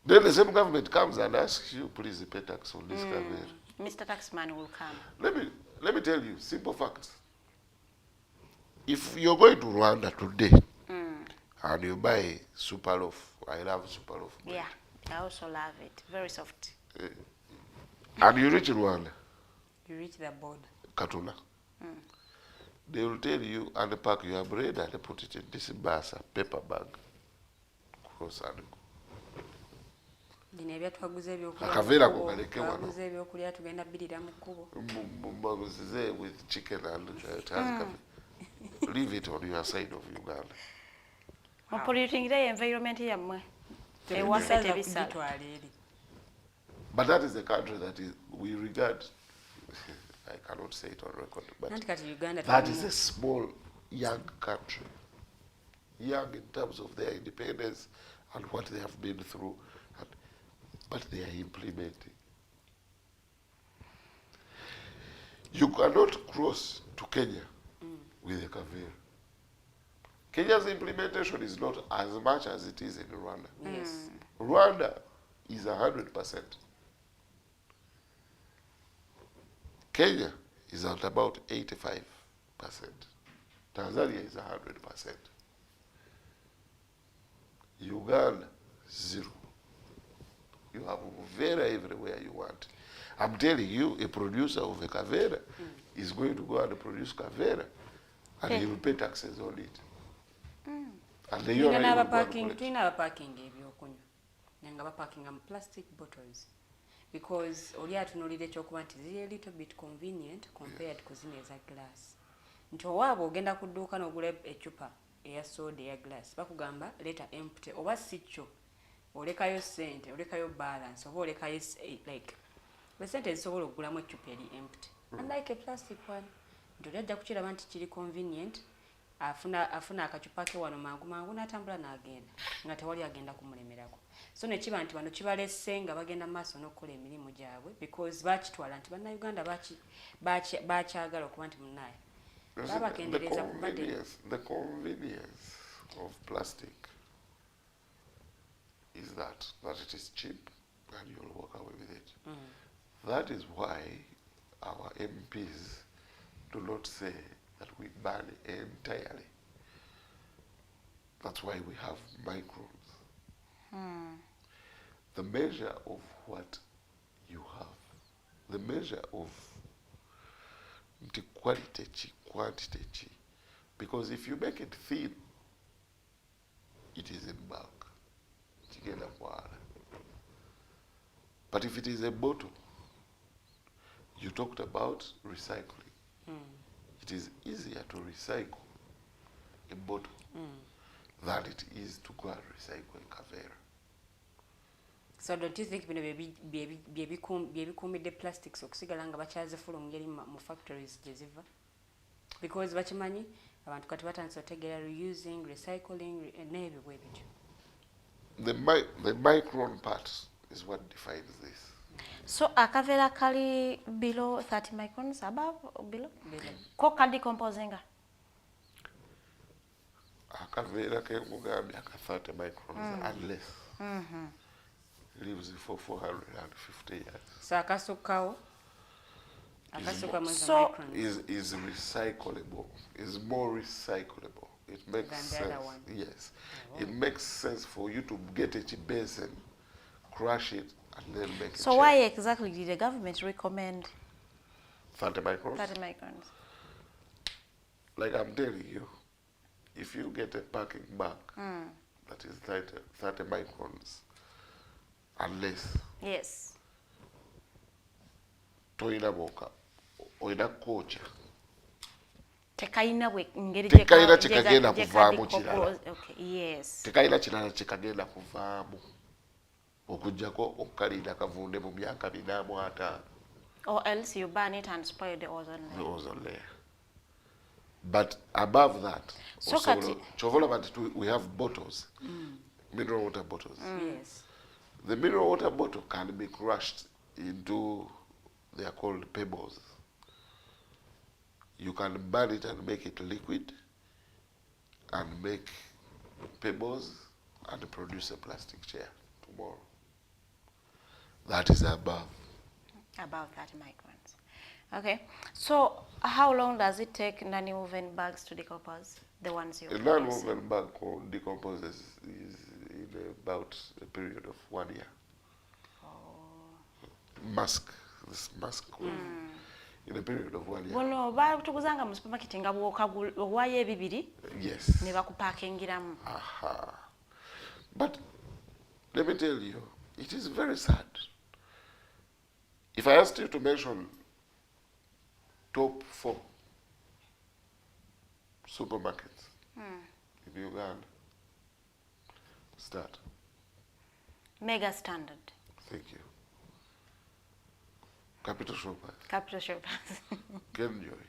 Then the same government comes and asks you, please pay tax on this Kavera. Mr. Taxman will come. Let me tell you simple facts. If you're going to Rwanda today and you buy super loaf, I love super loaf. Yeah, I also love it. Very soft. And you reach Rwanda. You reach the border. Katuna. They will tell you unpack your bread and put it in this basa paper bag. Cross and go. Kavera with chicken and leave it on your side of Uganda. Polluting the environment here. But that is the country that we regard, I cannot say it on record, but that is a small, young country. Young in terms of their independence and what they have been through. But they are implementing. You cannot cross to Kenya with a Kavera. Kenya's implementation is not as much as it is in Rwanda. Yes. Rwanda is 100%. Kenya is at about 85%. Tanzania is 100%. Uganda, 0. You have Kavera everywhere you want. I'm telling you, a producer of a Kavera is going to go and produce Kavera, and he will pay taxes on it. And the parking plastic bottles because oli atunulira ekyokuba nti ziri a little bit convenient compared to zino eza glass. Nti owaabo ogenda ku dduuka n'ogula ecupa eya soda eya glass bakugamba leeta empty oba si kyo olekayo sente olekayo balance oba olekayo like sente zisobola okugulamu ecupa eri empty unlike a plastic one nti oli ajja kukiraba nti kiri convenient afuna akacupa ke wano mangu n'atambula n'agenda nga tewali agenda kumulemerako. So ne kiba nti bano kibalese nga bagenda maaso n'okukola emirimu gyabwe because bakitwala nti bannayuganda bakyagala okuba nti munnaye babakendereza ku the convenience of plastic is that it is cheap and you'll walk away with it. That is why our MPs do not say that we ban entirely. That's why we have microns. The measure of what you have, the measure of the quality, quantity, because if you make it thin, it is in bulk. But if it is a bottle, you talked about recycling. It is easier to recycle a bottle than it is to go and recycle a Kavera. So don't you think bye plastics okusigala nga bakyazifula ngeri mu factories gye ziva? Because bakimanyi abantu kati batandise otegeera reusing, recycling n'ebyo bwe bityo. The micron part is what defines this. So a Kavera kali below 30 microns, above or below? Ko ka decomposing? A Kavera ke mugambi aka 30 microns unless lives for 450 years. So akasukawo So is recyclable, is more recyclable. It makes than the sense. other one. Yes. It makes sense for you to get a basin, crush it, and then make it. So why exactly did the government recommend 30 microns? 30 microns? Like I'm telling you, if you get a packing bag that is 30 microns and less, Yes. toina boka, oina kocha. Tekaina Tekaina chikagenda kuvaamu kirala. Okay, yes. Tekaina kirala chikagenda kuvaamu. Okujjako okukalinda kavunde mu myaka 45. Or else you burn it and spoil the ozone layer. The ozone layer. But above that, So we have bottles, mineral water bottles. Yes. The mineral water bottle can be crushed into, they are called pebbles. You can burn it and make it liquid and make pebbles and produce a plastic chair tomorrow. That is above. About 30 microns. Okay. So how long does it take non-woven bags to decompose? The ones you A non-woven bag decomposes is in about a period of 1 year. This mask in a period of 1 year. Bono batuguzanga mu supermarket nga bwowayo ebibiri Yes. ne bakupakingiramu. Aha. But let me tell you, it is very sad. If I asked you to mention top 4 supermarkets in Uganda, start. Mega Standard. Thank you. Capital Shoppers. Capital Shoppers. Kenjoy.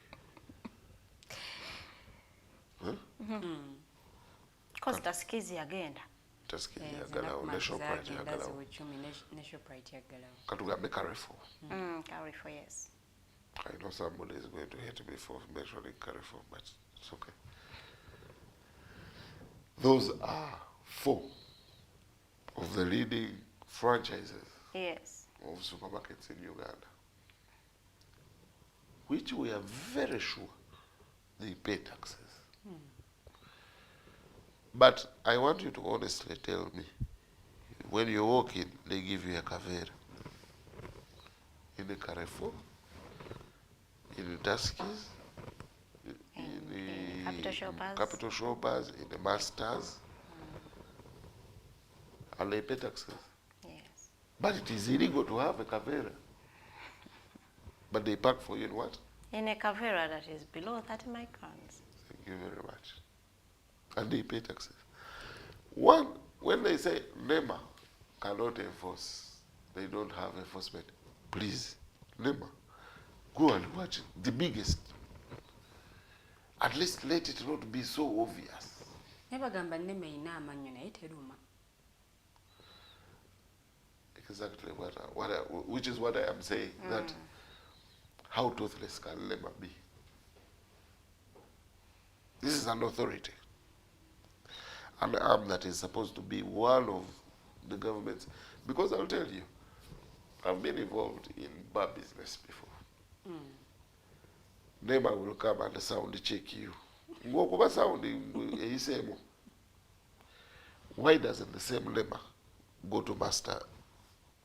Because Tuskegee agenda. Tuskegee yagalawo, National Pride yagalawo. National Pride yagalawo. Katugambe Carrefour. Carrefour, yes. I know somebody is going to hate me for mentioning Carrefour, but it's okay. Those are 4 of the leading franchises Yes. of supermarkets in Uganda, which we are very sure they pay taxes. But I want you to honestly tell me, when you walk in, they give you a Kavera. In the Carrefour, in the Tuskegee, in the Capital Shoppers, in the Masters, and they pay taxes. Yes. But it is illegal to have a Kavera. But they pack for you in what? In a Kavera that is below 30 microns. Thank you very much. And they pay taxes. One, when they say NEMA cannot enforce, they don't have enforcement. Please, NEMA, go and watch the biggest. At least let it not be so obvious. Nebagamba NEMA ina amanyo naye teruma. Exactly which is what I am saying, that how toothless can NEMA be? This is an authority. An arm that is supposed to be one of the governments. Because I'll tell you, I've been involved in bar business before. neighbor will come and sound check you. Ngokuba sound eyisemo. Why doesn't the same neighbor go to Master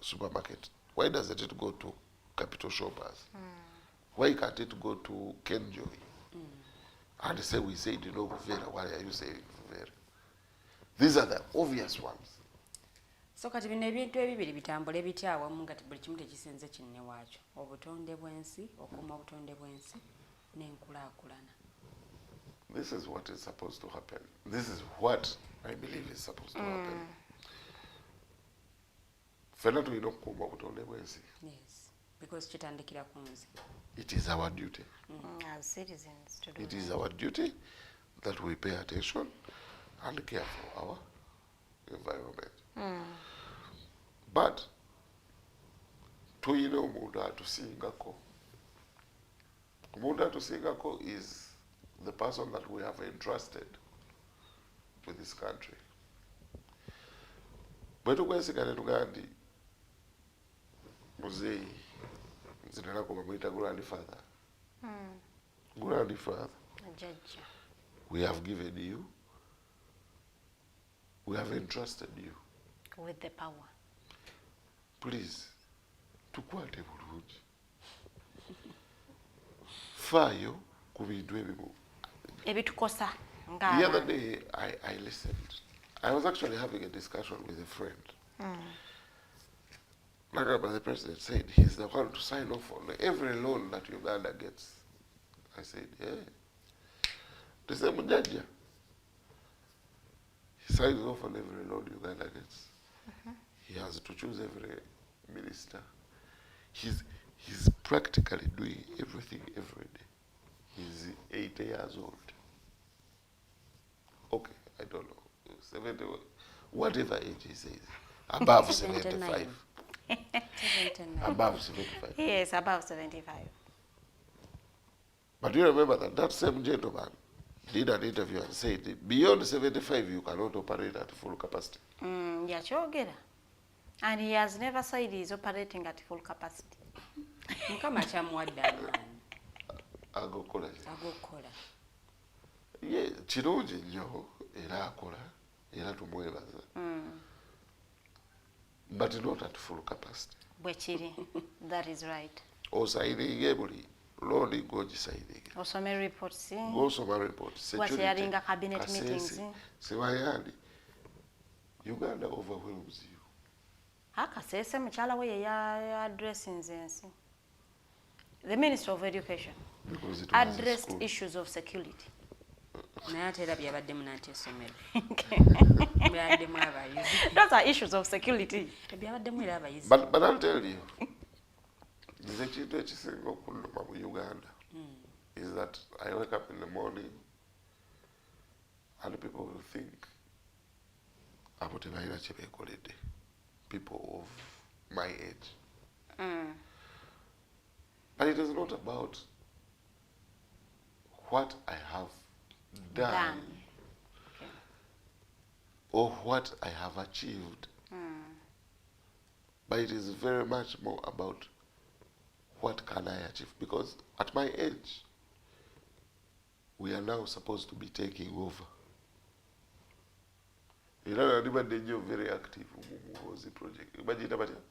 Supermarket? Why doesn't it go to Capital Shoppers? Why can't it go to Kenjoy? And say, we said, you know, Kavera, why are you saying Kavera? These are the obvious ones. So kati bino ebintu ebibiri bitambula ebitya awamu nga buli kimu tekisenze kinne waakyo obutonde bw'ensi okuuma obutonde bw'ensi n'enkulaakulana. This is what is supposed to happen. This is what I believe is supposed to happen. Fena tulina okukuuma obutonde bw'ensi. Yes, because kitandikira ku nsi. It is our duty. As citizens to do It is our duty that we pay attention and care for our environment. But tuyina omuntu atusingako. Omuntu atusingako is the person that we have entrusted with this country. Bwe tukwesiga ne tugamba nti muzeeyi nzinenako bamuyita grandfather. Grandfather, Judge. we have given you, we have entrusted you. With the power. Please, tukwate bulungi. Faayo ku bintu ebimu. Ebitukosa. The other day, I listened. I was actually having a discussion with a friend. Nagaba, the president said he's the one to sign off on every loan that Uganda gets. I said, yeah. The same Mujaja. He signs off on every loan Uganda gets. He has to choose every minister. He's practically doing everything every day. He's 80 years old. Okay, I don't know. 70, whatever age he says. Above 75. Above 75. Yes, above 75. But you remember that that same gentleman did an interview and said, beyond 75, you cannot operate at full capacity. Yakyogera. And he has never said he is operating at full capacity. Mukama kyamuwadde amaanyi Agokola. ag'okukola. Ye kirungi nnyo era akola era tumwebaza. But not at full capacity. Bwekiri. That is right. Osayininga buli looni ng'ogisayininga. Osome reports. Ng'osoma reports. Wachayalinga cabinet meetings. Sebayandi. Uganda overwhelms you. Akasese mukyala we ya addressing ensi. The Minister of Education Because it was a addressed school. issues of security. Naye ate era byabaddemu nanti essomero byabaddemu abayizi Those are issues of security. tebyabaddemu era abayizi. But I'll tell you, the ekintu ekisinga okunnuma mu Uganda is that I wake up in the morning and people will think abo tebalina kye beekoledde. People of my age. But it is not about what I have done or what I have achieved. But it is very much more about what can I achieve. Because at my age, we are now supposed to be taking over. You know, anybody very active in the Muhozi project. Imagine about it.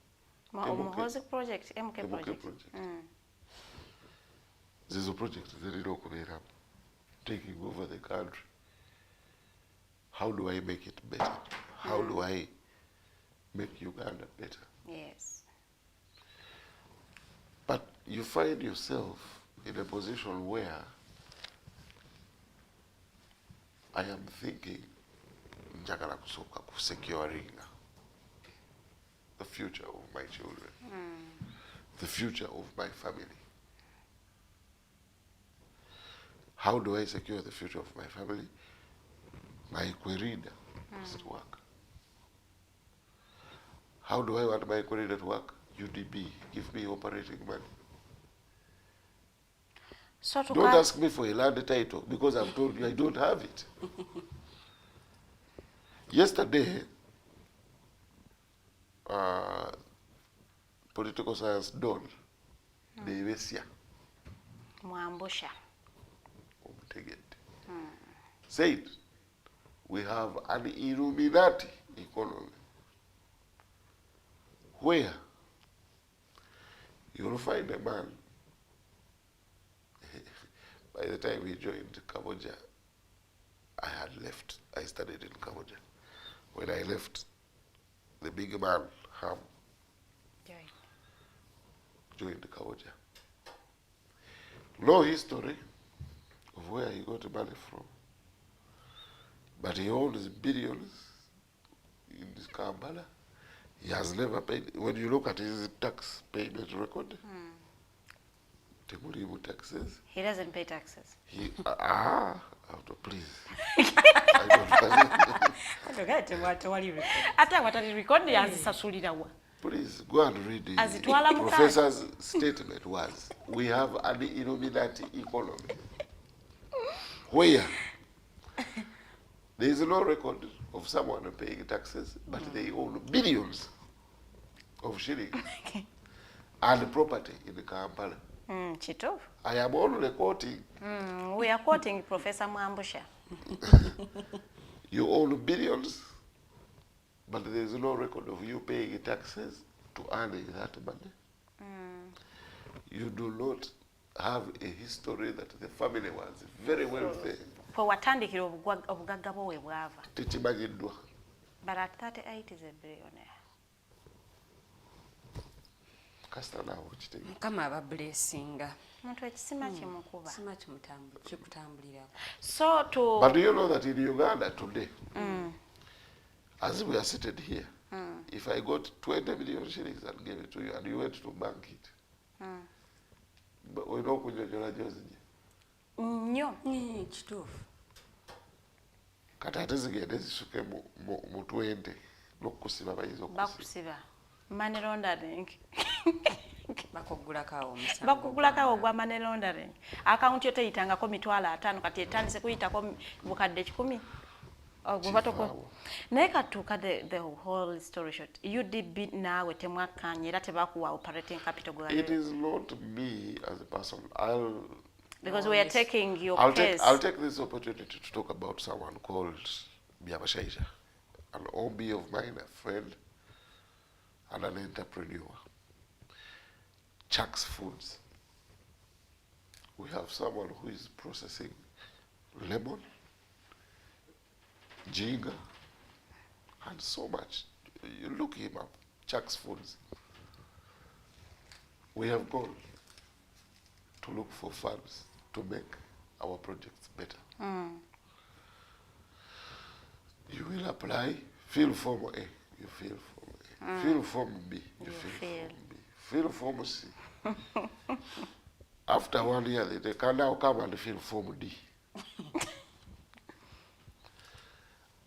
Muhozi project, MK MK project. project. This is a project that is taking over the country. How do I make it better? How do I make Uganda better? Yes. But you find yourself in a position where I am thinking, njagala kusooka ku securing the future of my children, the future of my family. How do I secure the future of my family? My Querida must work. How do I want my Querida to work? UDB, give me operating money. So to Don't ask me for a land title because I've told you I don't have it. Yesterday, political science Don, the Evesia, Mwambusha. Said, we have an Illuminati economy where you'll find a man, by the time he joined Cambodia, I had left. I studied in Cambodia. When I left, the big man, Ham, joined Cambodia. No history of where he got money from. But he owns billions in this Kampala. He has never paid. When you look at his tax payment record, taxes. He doesn't pay taxes. He please. I don't Please go and read the professor's statement was, we have an Illuminati economy where there is no record of someone paying taxes, but they own billions of shillings and property in Kampala. Chito. I am only quoting. We are quoting Professor Mwambusha. You own billions, but there is no record of you paying taxes to earning that money. You do not have a history that the family was very wealthy. Watandikira obugagga bwo we bwava. Tekimanyiddwa. But at 38 is a billionaire. Kasita naawe okitegeera. Mukama abablesinga. Muntu ekisima kimukuba. Kisima kikutambulirako. So to... But do you know that in Uganda today, as we are seated here, if I got 20 million shillings and gave it to you and you went to bank it, but we know kunyonyola jozi. Nnyo. Kituufu. Kati ate zigende zisuke mu 20 n'okusiba bayinza okusiba. Bakusiba. Money laundering. Bakugulako omusango. Bakugulako ogwa money laundering. Account yo teyitangako $5,000 kati etandise kuyitako bukadde 10. Ogwo naye katuuka the whole story short. UDB naawe temwakkanye era tebakuwa operating capital. It is not me as a person. Because we are taking your case. I'll take this opportunity to talk about someone called Biabashaija, an OB of mine, a friend, and an entrepreneur. Chuck's Foods. We have someone who is processing lemon, ginger, and so much. You look him up, Chuck's Foods. We have gone to look for funds to make our projects better. You will apply, fill form A, you fill form A. Fill form B, you fill form B. Fill form C. After 1 year, they can now come and fill form D.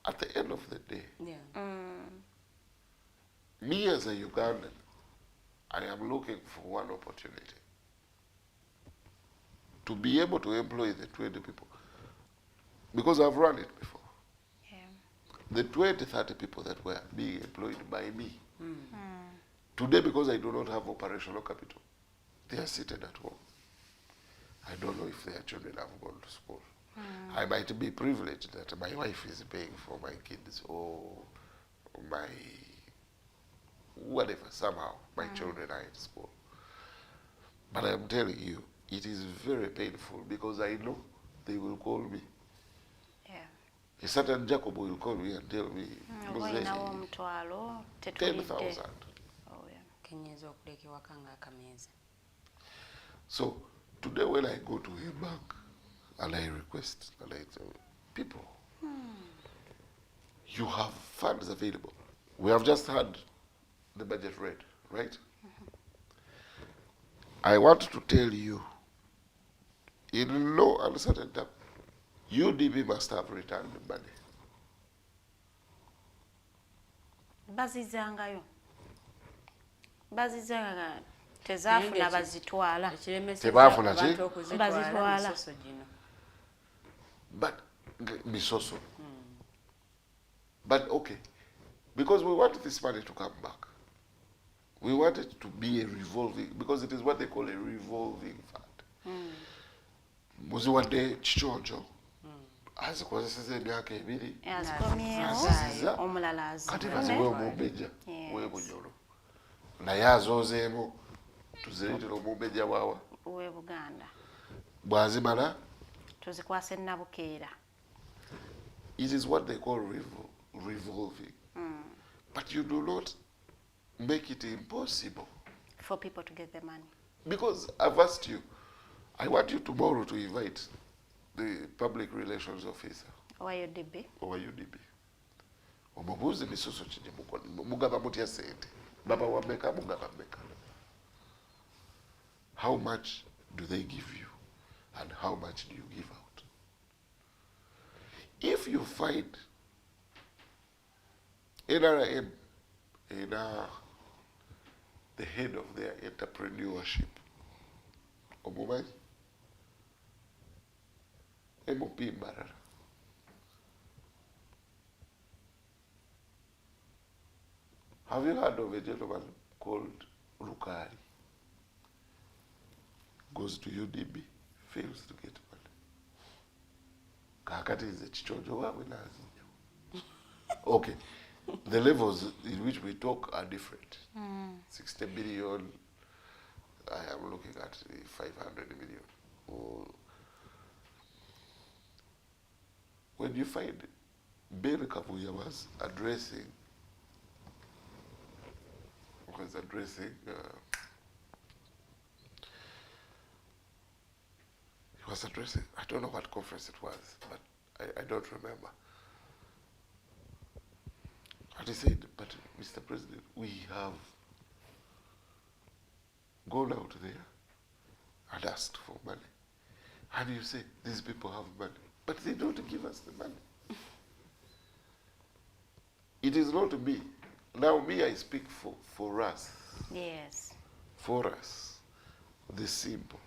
At the end of the day, me as a Ugandan, I am looking for one opportunity to be able to employ the 20 people. Because I've run it before. The 20, 30 people that were being employed by me. Today, because I do not have operational capital, they are seated at home. I don't know if their children have gone to school. I might be privileged that my wife is paying for my kids or my whatever, somehow my children are in school. But I'm telling you, it is very painful because I know they will call me. A certain Jacob will call me and tell me, 10,000. So today when I go to a bank and I request, and I tell people, you have funds available. We have just had the budget read, right? I want to tell you, in no uncertain time, UDB must have returned the money. Bazizangayo. Bazizanga tezafuna bazitwala. Tebafuna ki? Bazitwala. But misoso. But okay, because we want this money to come back. We want it to be a revolving, because it is what they call a revolving fund. muziwadde Kiconco azikozeseza emyaka ebiri azikomyewo aziziza omulala kati azigule. baziwe Omumbejja Yes. we Bunyoro naye azoozeemu tuzireetera Omumbejja bwawa we Buganda bwazimala. tuzikwase Nabukeera. It is what they call revolving. But you do not make it impossible. For people to get the money. Because I've asked you, I want you tomorrow to invite the public relations officer Or UDB. or UDB. Omubuuze misuso ki gye mugaba mutya ssente baba wameka mugaba mmeka. How much do they give you and how much do you give out? If you find NRM in the head of their entrepreneurship, omumanyi MOP Mbarara, have you heard of a gentleman called Rukari? Goes to UDB, fails to get money. Kakati is a Kiconco wawe nazinyo. Okay, the levels in which we talk are different. 60 billion, I am looking at 500 million. When you find Ben Kabuya was addressing, I don't know what conference it was, but I don't remember. And he said, but Mr. President, we have gone out there and asked for money. And you say, these people have money, but they don't give us the money. It is not me. Now me, I speak for us. Yes. For us, the simple.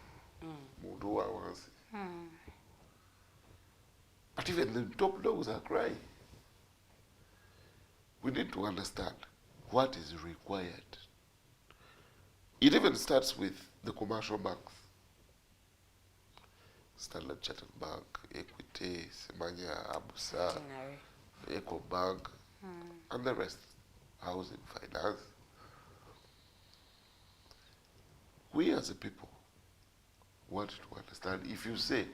But even the top dogs are crying. We need to understand what is required. It even starts with the commercial banks. Standard Chartered Bank, Equity, Semanya, Abusa, Eco Bank, and the rest, housing finance. We as a people want to understand, if you say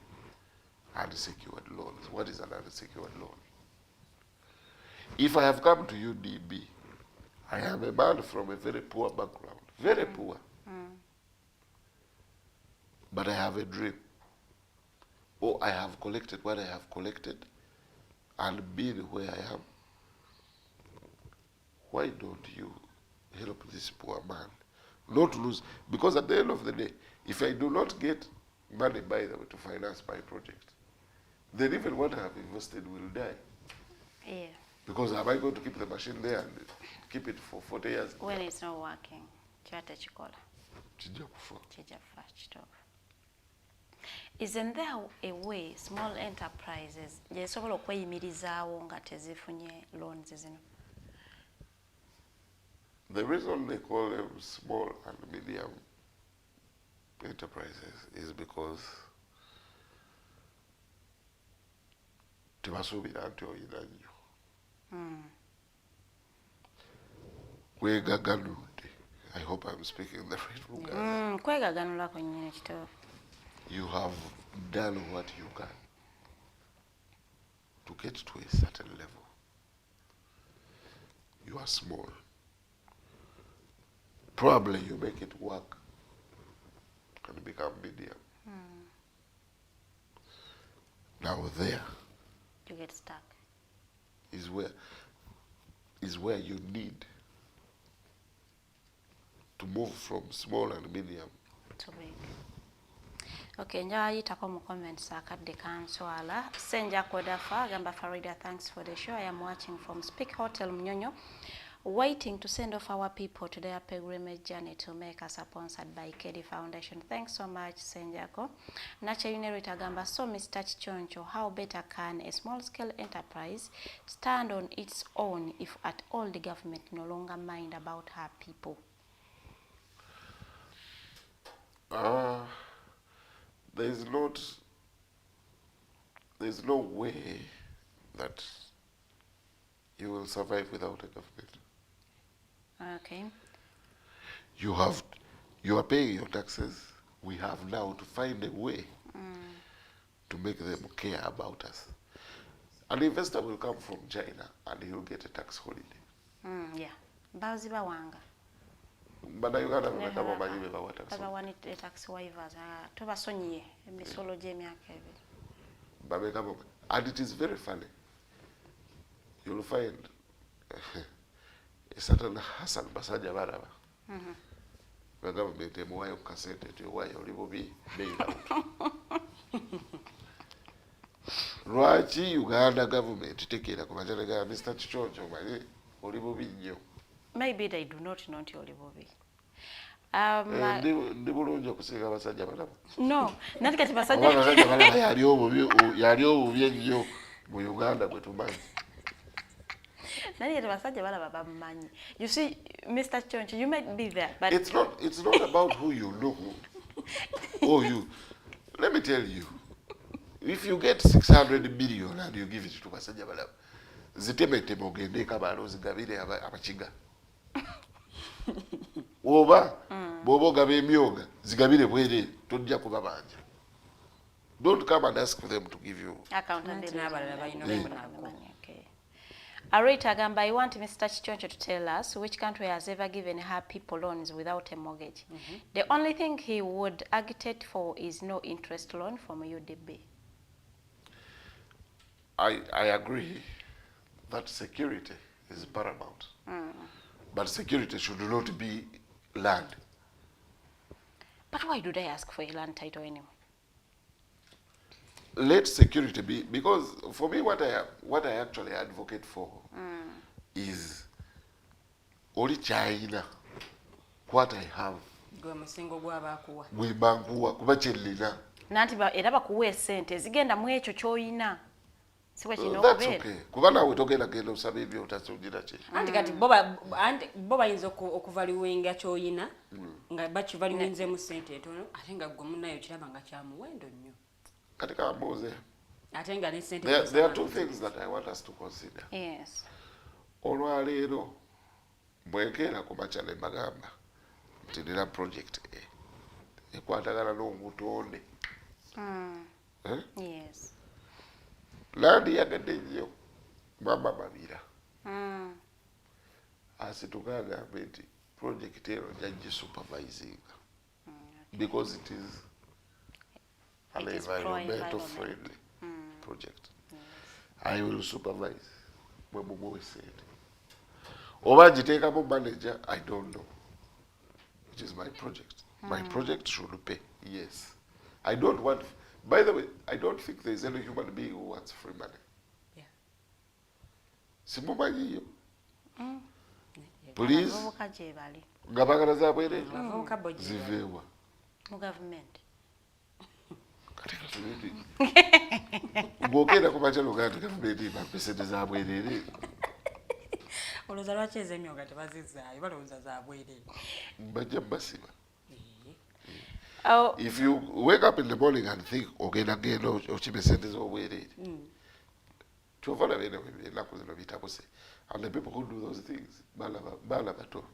unsecured loans, what is an unsecured loan? If I have come to UDB, I am a man from a very poor background, very poor. But I have a dream. Or I have collected what I have collected and been where I am. Why don't you help this poor man not lose? Because at the end of the day, if I do not get money, by the way, to finance my project, then even what I have invested will die. Yeah. Because am I going to keep the machine there and keep it for 40 years? When it's not working, kyate kikola. Kijja kufa. Kijja kufa kituufu. Isn't there a way small enterprises gyesobola okweyimirizaawo nga tezifunye loans zino? The reason they call them small and medium enterprises is because tebasuubira nti oyina nnyo. Kwegaganudde. I hope I'm speaking the right Luganda. Kwegaganula kwennyini kituufu. You have done what you can to get to a certain level. You are small. Probably you make it work and become medium. Now there You get stuck. is where you need to move from small and medium. To big. Okay, njayitako mu comments akadde kanswala. Senja Kodafa gamba Farida, thanks for the show. I am watching from Speak Hotel Mnyonyo, waiting to send off our people to their pilgrimage journey to Mecca, sponsored by KD Foundation. Thanks so much, Senjako. Nacha Unerita gamba, so Mr. Kiconco, how better can a small-scale enterprise stand on its own if at all the government no longer mind about her people? There is not there's no way that you will survive without a government. Okay. You are paying your taxes. We have now to find a way to make them care about us. An investor will come from China and he'll get a tax holiday. Yeah. Bazi bawanga. But Uganda bakaba bayibe bawa tax. Baba wanite tax waivers. Tobasonyiye emisolo gy'emyaka ebiri. Babekaba. And it is very funny. You'll find a certain Hassan Basaja Baraba. The government emuwayo kasete tuwayo libubi beira. Lwaki Uganda government tekera ku majala ga Mr. Kiconco mali olibubi nnyo. Maybe they do not know nti olibubi. Ndi bulungi okusinga abasajja balaba. No, nati kati basajja balaba yali obubi ennyo mu Uganda bwe tumanyi. You see, Mr. Kiconco, you might be there, but it's not about who you know. Oh, you. Let me tell you, if you get 600 million and you give it to Basajja Balaba, zitemete mogende kabalo zigabire abachiga. Oba bobo gabe myoga zigabire bwere tujja kuba banja. Don't come and ask for them to give you accountant Arita Gamba, I want Mr. Kiconco to tell us which country has ever given her people loans without a mortgage. The only thing he would agitate for is no interest loan from UDB. I agree that security is paramount. But security should not be land. But why do they ask for a land title anyway? Let security be, because for me what I actually advocate for is only China what I have. Gwebanguwa kuba kyellina. Nanti era bakuwa esente zigenda mu ekyo ky'oyina. Siwe kino That's okay. Kuba nawe togenda genda osaba ebyo otasugira ki. Anti kati boba ayinza okuvaluinga ky'oyina nga bakivaluinzemu ssente etono ate nga gwe munnayo kiraba nga kya muwendo nnyo. There are two things that I want us to consider. Yes. Olwaleero bwenkeera ku makya ne bagamba nti nina project ekwatagana n'obutonde. Yes. Landi yagadde nnyo mama Mabira. Asituka agambe nti project ero jajji supervising because it is an environmental friendly project. I will supervise. Mwemuwe said. Oba jiteekamu manager, I don't know. It is my project. My project should pay. Yes. I don't want, by the way, I don't think there is any human being who wants free money. Yeah. Simumanyi yo. Please. Ngabagala za bwere. Zivewa. Mu government. Bwogenda ku makya Uganda gavumenti bapesente za bwerere. Olowooza lwaki ez'emyoga tebazizaayo balowooza za bwerere. Bajja basiba. If you wake up in the morning and think ogenda genda okime sente z'obwerere, kyova olaba ennaku zino bitabuse. And the people who do those things, baana bato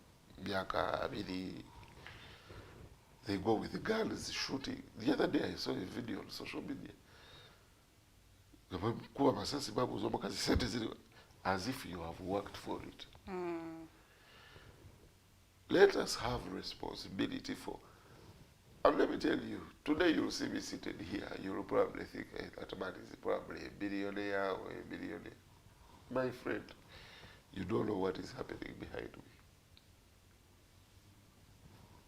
myaka 2, they go with the guns shooting. The other day I saw a video on social media. As if you have worked for it. Let us have responsibility for. And let me tell you, today you'll see me seated here. You'll probably think, hey, that man is probably a billionaire or a millionaire. My friend, you don't know what is happening behind me.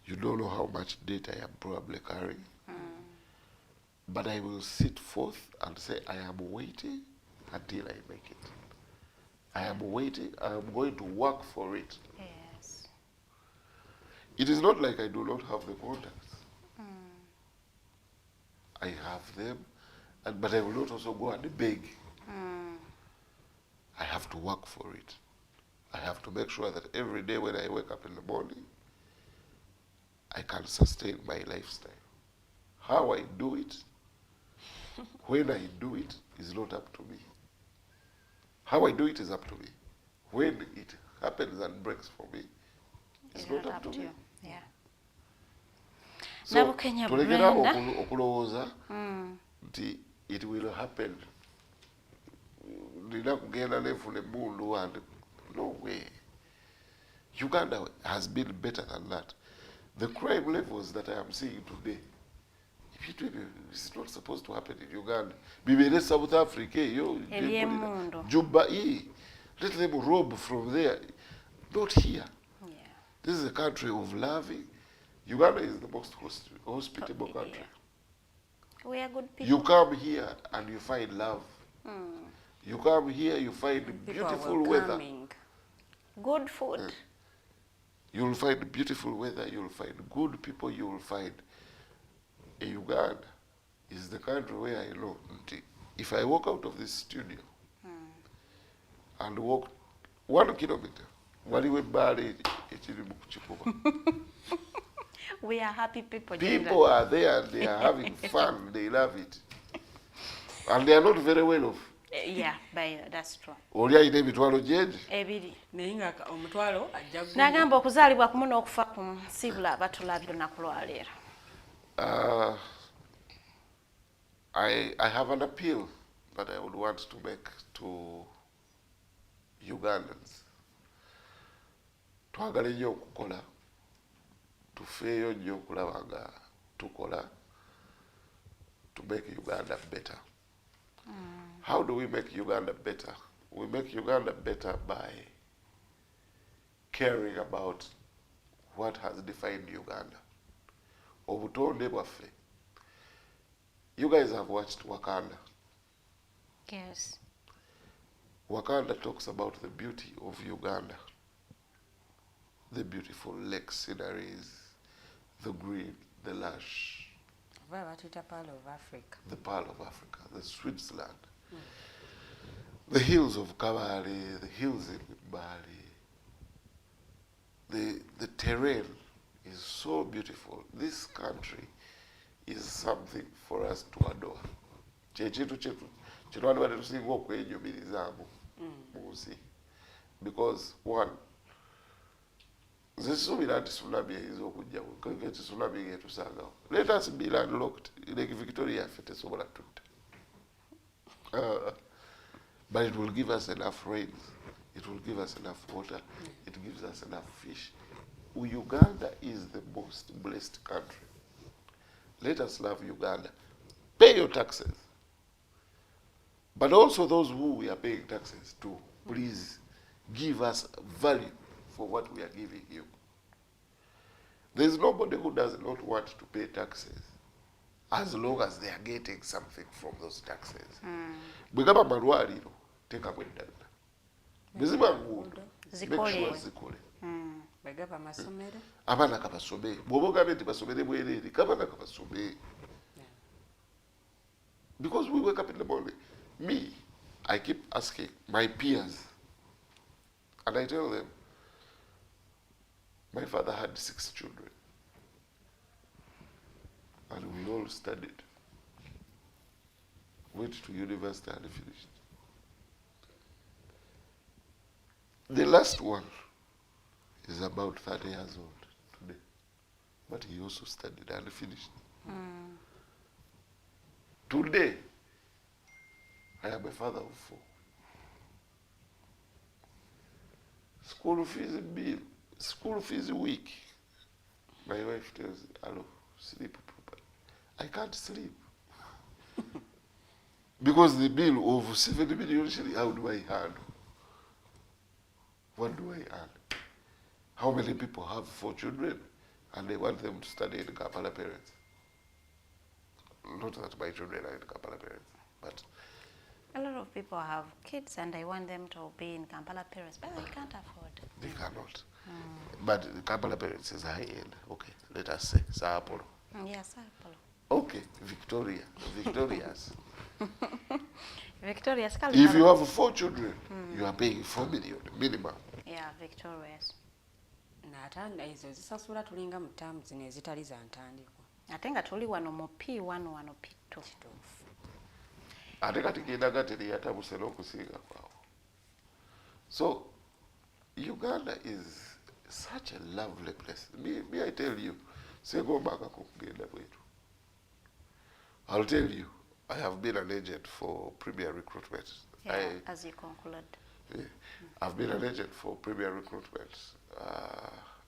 You don't know how much debt I am probably carrying. But I will sit forth and say, I am waiting until I make it. I am waiting. I am going to work for it. Yes. It is not like I do not have the contacts. I have them, but I will not also go and beg. I have to work for it. I have to make sure that every day when I wake up in the morning, I can sustain my lifestyle. How I do it, When I do it, is not up to me. How I do it is up to me. When it happens and breaks for me, it's not up to me. Yeah. So, Nabukenya tulegera Brenda. okulowooza nti it will happen. Nina kugenda nefuna emundu and no way. Uganda has been better than that. The crime levels that I am seeing today, it's not supposed to happen in Uganda. Bibere South Africa, Juba, let them rob from there. Not here. Yeah. This is a country of loving. Uganda is the most hospitable country. Yeah. We are good people. You come here and you find love. You come here, you find beautiful weather. Good food. You'll find beautiful weather, you'll find good people, you'll find Uganda is the country where I know if I walk out of this studio and walk 1 kilometer, We are happy people. People are there and they are having fun, they love it. And they are not very well off. Yeah, that's true. Oli ayina emitwalo gyendi. Ebiri. Naye nga omutwalo ajja gwe. Nagamba okuzaalibwa kumu n'okufa kumu sibula batulabye olunaku lwaleero. I have an appeal that I would want to make to Ugandans. Twagala nnyo okukola, tufeeyo nnyo okulaba nga tukola to make Uganda better. How do we make Uganda better? We make Uganda better by caring about what has defined Uganda. Obutonde bwaffe. You guys have watched Wakanda. Yes. Wakanda talks about the beauty of Uganda. The beautiful lake sceneries, the green, the lush. The Pearl of Africa. The Pearl of Africa, the Switzerland. The hills of Kavera, the hills in Bali. The terrain is so beautiful. This country is something for us to adore. Because one, let us be landlocked. Like Victoria, but it will give us enough rains. It will give us enough water. It gives us enough fish. Uganda is the most blessed country. Let us love Uganda. Pay your taxes. But also those who we are paying taxes to, please give us value for what we are giving you. There is nobody who does not want to pay taxes as long as they are getting something from those taxes. Bwegaba malwaliro teka kwedda. Biziba nguudo. Zikole. Bwegaba masomero. Abana kabasome. Bwoboga nti basomere bwerere kabana kabasome. Because we wake up in the morning. Me, I keep asking my peers, and I tell them, my father had 6 children, and we all studied, went to university and finished. The last one is about 30 years old today, but he also studied and finished. Today, I am a father of 4. School fees bill, school fees week. My wife tells me, hello, sleep properly. I can't sleep. Because the bill of 7 million shillings, how do I handle? What do I earn? How many people have 4 children and they want them to study in Kampala parents? Not that my children are in Kampala parents, but a lot of people have kids and I want them to be in Kampala parents, but they can't afford. They cannot. But the Kampala parents is high end. Okay, let us say Sao Paulo. Yes, Sao Paulo. Okay, Victoria's. Victoria's. If you have 4 children, you are paying 4 million minimum. Yeah, Victoria's. N'atanda ezo zisasula tulinga mu terms zino ezitali za ntandikwa. Ate nga tuli wano mu P1 wano P2. ate kati kendaga teriyatabuuse n'okusinga kwawo. So Uganda is such a lovely place. Me I tell you, sengombanga kugenda bwetu. I'll tell you, I have been an agent for Premier Recruitment. As you conclude. Yeah, I've been an agent for Premier Recruitment,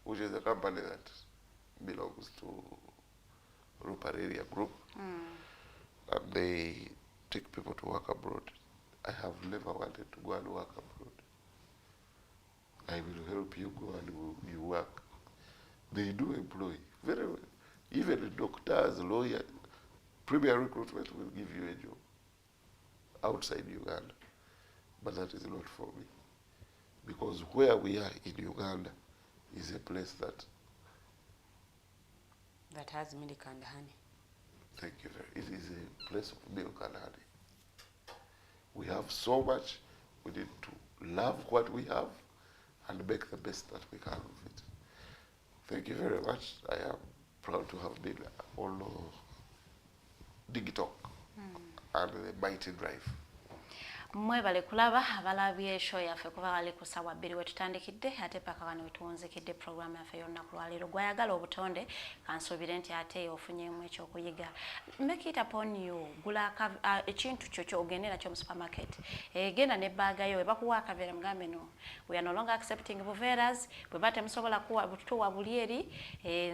which is a company that belongs to Rupert Area Group. And they take people to work abroad. I have never wanted to go and work abroad. I will help you go and you work. They do employ very well. Even the doctors, lawyers, Premier Recruitment will give you a job outside Uganda. But that is not for me. Because where we are in Uganda is a place that has milk and honey. Thank you very much. It is a place of milk and honey. We have so much. We need to love what we have and make the best that we can of it. Thank you very much. I am proud to have been on Digitalk and the Mighty Drive. Mwebale kulaba abalabye show yaffe kuba bali ku ssaawa 2 wetutandikidde ate paka wano wetuwunzikidde program yaffe y'olunaku lwaleero gwayagala obutonde kansuubire nti ate ofunyemu ekyokuyiga. Make it upon you. Gula ekintu kyo ogende nakyo mu supermarket. Genda ne baaga yo ebakuwa Kavera mugambe no. We are no longer accepting buveras. Bwe bate musobola kuwa butuwa buli eri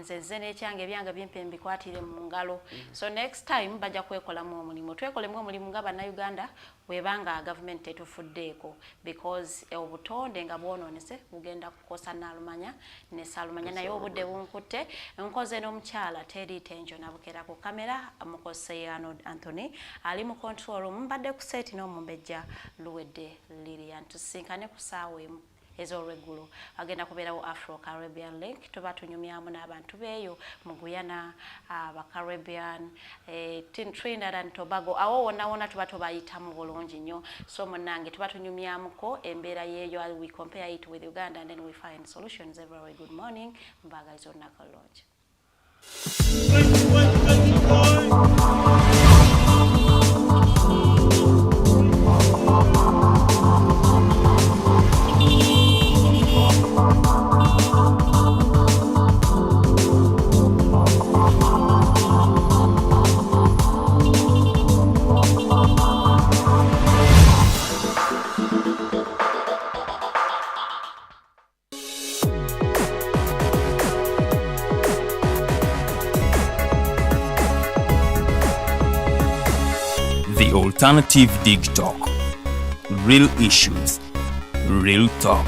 nze n'ekyange ebyange bimpe mbikwatire mu ngalo. So next time bajja kwekolamu omulimu. Twekolemu omulimu nga bannayuganda webanga government etufuddeeko because obutonde nga bwononese bugenda kukosa Nalumanya ne Salumanya naye obudde bunkutte nkoze n'omukyala Teddy Tenjo nabukera ku kamera amukose Anthony ali mu control room mbadde ku set n'omumbejja luwedde Lilian tusinkane ku ssaawa emu ez'olweggulu agenda kubeerawo Afro Caribbean Link tuba tunyumyamu n'abantu beeyo mu Guyana aba Caribbean Trinidad and Tobago awo wonna tuba tubayitamu bulungi nnyo so munnange tuba tunyumyamuko embeera yeeyo we compare it with Uganda and then we find solutions everywhere. Good morning mbagaliza olunaku olulungi. The Alternative Digitalk. Real issues, real talk.